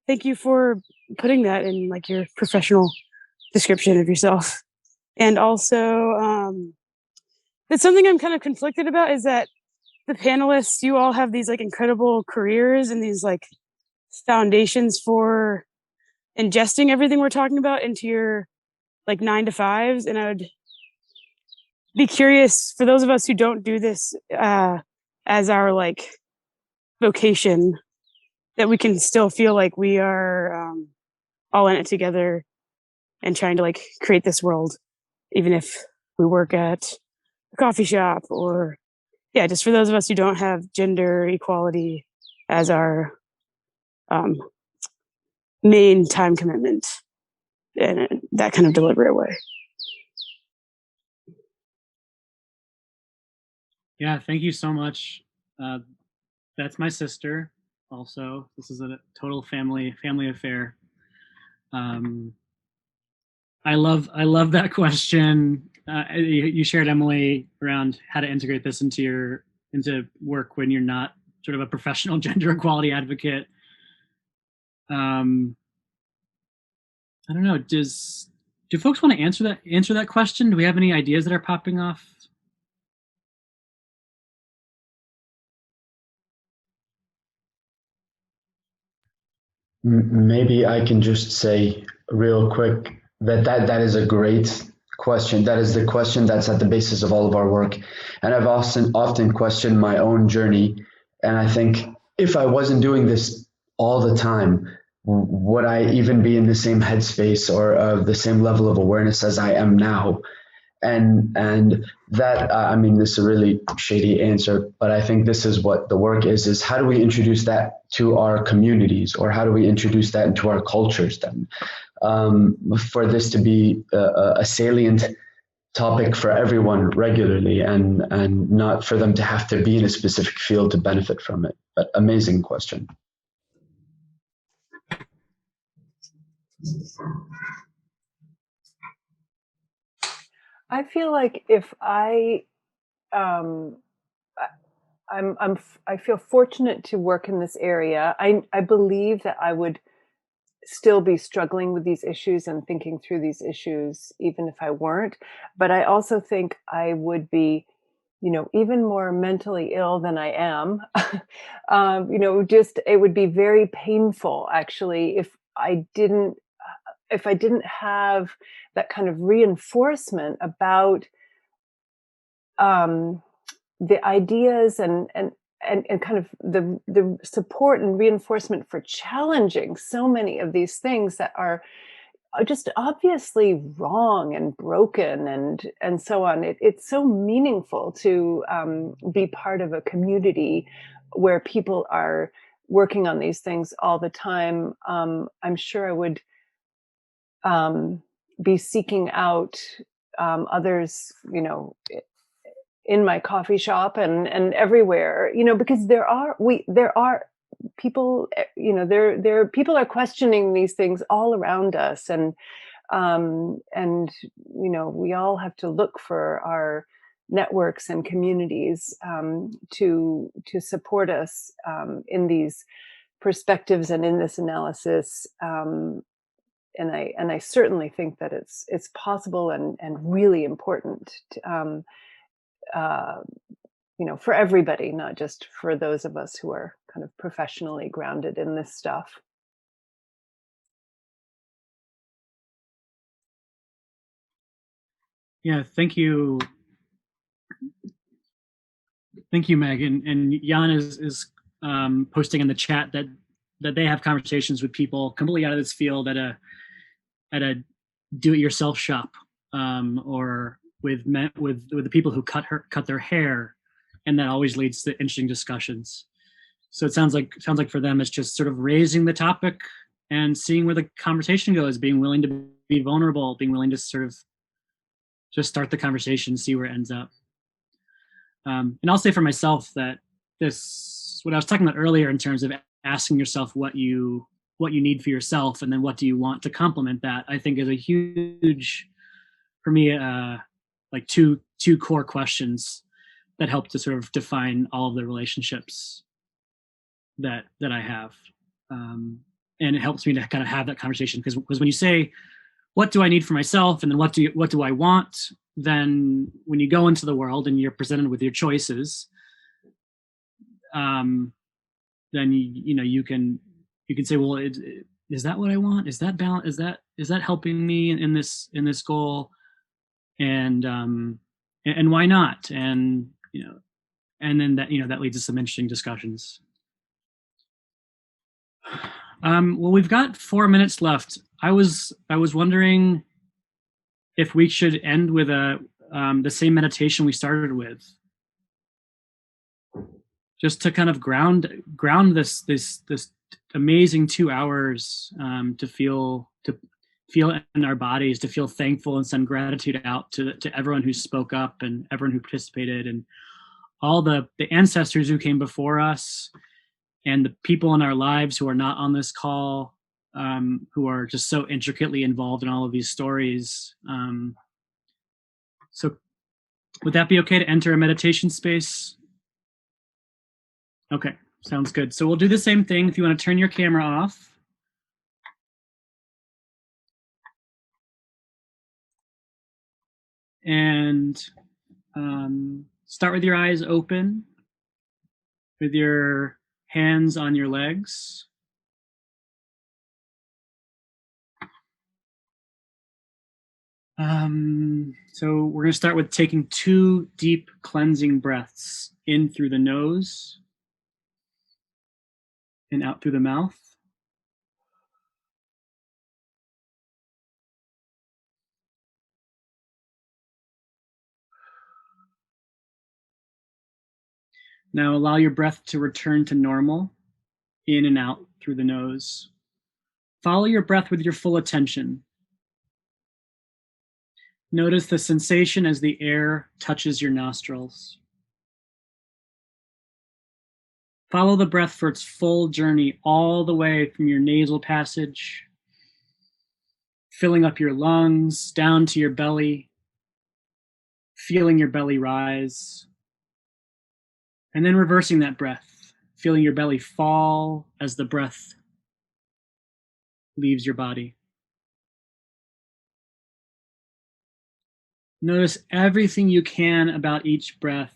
K: thank you for putting that in your professional description of yourself. And also that's something I'm kind of conflicted about, is that the panelists, you all have these incredible careers and these foundations for ingesting everything we're talking about into your 9 to 5s. And I would be curious, for those of us who don't do this as our vocation, that we can still feel like we are all in it together and trying to create this world, even if we work at a coffee shop, or just for those of us who don't have gender equality as our main time commitment in that kind of deliberate way.
A: Yeah, thank you so much. That's my sister also. This is a total family affair. I love that question you shared, Emily, around how to integrate this into work when you're not sort of a professional gender equality advocate. I don't know. Do folks want to answer that question? Do we have any ideas that are popping off?
F: Maybe I can just say real quick that is a great question. That is the question that's at the basis of all of our work. And I've often questioned my own journey. And I think if I wasn't doing this all the time, would I even be in the same headspace or the same level of awareness as I am now? And that, I mean, this is a really shady answer, but I think this is what the work is how do we introduce that to our communities, or how do we introduce that into our cultures then, for this to be a salient topic for everyone regularly, and not for them to have to be in a specific field to benefit from it. But amazing question.
C: I feel like if I I feel fortunate to work in this area. I believe that I would still be struggling with these issues and thinking through these issues even if I weren't. But I also think I would be, even more mentally ill than I am. Just it would be very painful actually if I didn't have that kind of reinforcement about the ideas and kind of the support and reinforcement for challenging so many of these things that are just obviously wrong and broken and so on. It's so meaningful to be part of a community where people are working on these things all the time. I'm sure I would be seeking out others, in my coffee shop and everywhere, because there are people, there people are questioning these things all around us, and we all have to look for our networks and communities to support us in these perspectives and in this analysis. And I certainly think that it's possible and really important to, for everybody, not just for those of us who are kind of professionally grounded in this stuff.
A: Yeah, thank you. Thank you, Meg. And Jan is posting in the chat that they have conversations with people completely out of this field at a do-it-yourself shop, or with the people who cut their hair, and that always leads to interesting discussions. So it sounds like for them it's just sort of raising the topic and seeing where the conversation goes, being willing to be vulnerable, being willing to sort of just start the conversation, see where it ends up. And I'll say for myself that what I was talking about earlier in terms of asking yourself what you need for yourself, and then what do you want to complement that, I think is a huge, for me, like two core questions that help to sort of define all of the relationships that I have. And it helps me to kind of have that conversation, because when you say, what do I need for myself, and then what do I want, then when you go into the world and you're presented with your choices, then you can say, well, is that what I want? Is that balance? Is that helping me in this goal? And why not? And and then that leads to some interesting discussions. Well, we've got 4 minutes left. I was wondering if we should end with the same meditation we started with, just to kind of ground this amazing 2 hours, to feel in our bodies, to feel thankful and send gratitude out to everyone who spoke up and everyone who participated, and all the ancestors who came before us, and the people in our lives who are not on this call, who are just so intricately involved in all of these stories. So would that be okay to enter a meditation space? Okay, sounds good. So we'll do the same thing. If you want to turn your camera off. And start with your eyes open, with your hands on your legs. So we're going to start with taking 2 deep cleansing breaths in through the nose and out through the mouth. Now allow your breath to return to normal, in and out through the nose. Follow your breath with your full attention. Notice the sensation as the air touches your nostrils. Follow the breath for its full journey all the way from your nasal passage, filling up your lungs, down to your belly, feeling your belly rise, and then reversing that breath, feeling your belly fall as the breath leaves your body. Notice everything you can about each breath,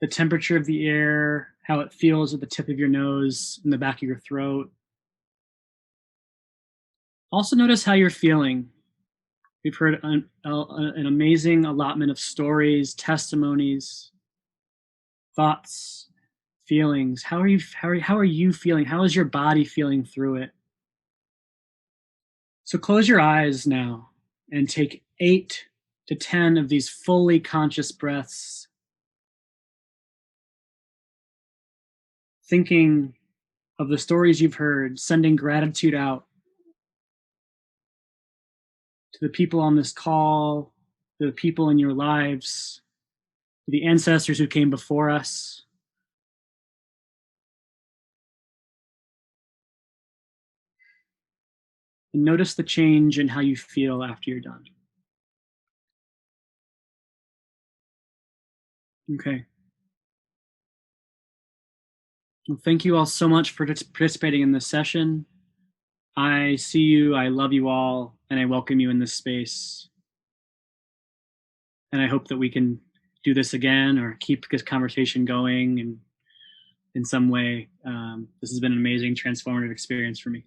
A: the temperature of the air, how it feels at the tip of your nose and the back of your throat. Also notice how you're feeling. We've heard an amazing allotment of stories, testimonies, thoughts, feelings. How are you feeling? How is your body feeling through it? So close your eyes now and take 8 to 10 of these fully conscious breaths, thinking of the stories you've heard, sending gratitude out to the people on this call, to the people in your lives, to the ancestors who came before us. And notice the change in how you feel after you're done. Okay. Well, thank you all so much for participating in this session. I see you, I love you all, and I welcome you in this space. And I hope that we can do this again or keep this conversation going and in some way. This has been an amazing, transformative experience for me.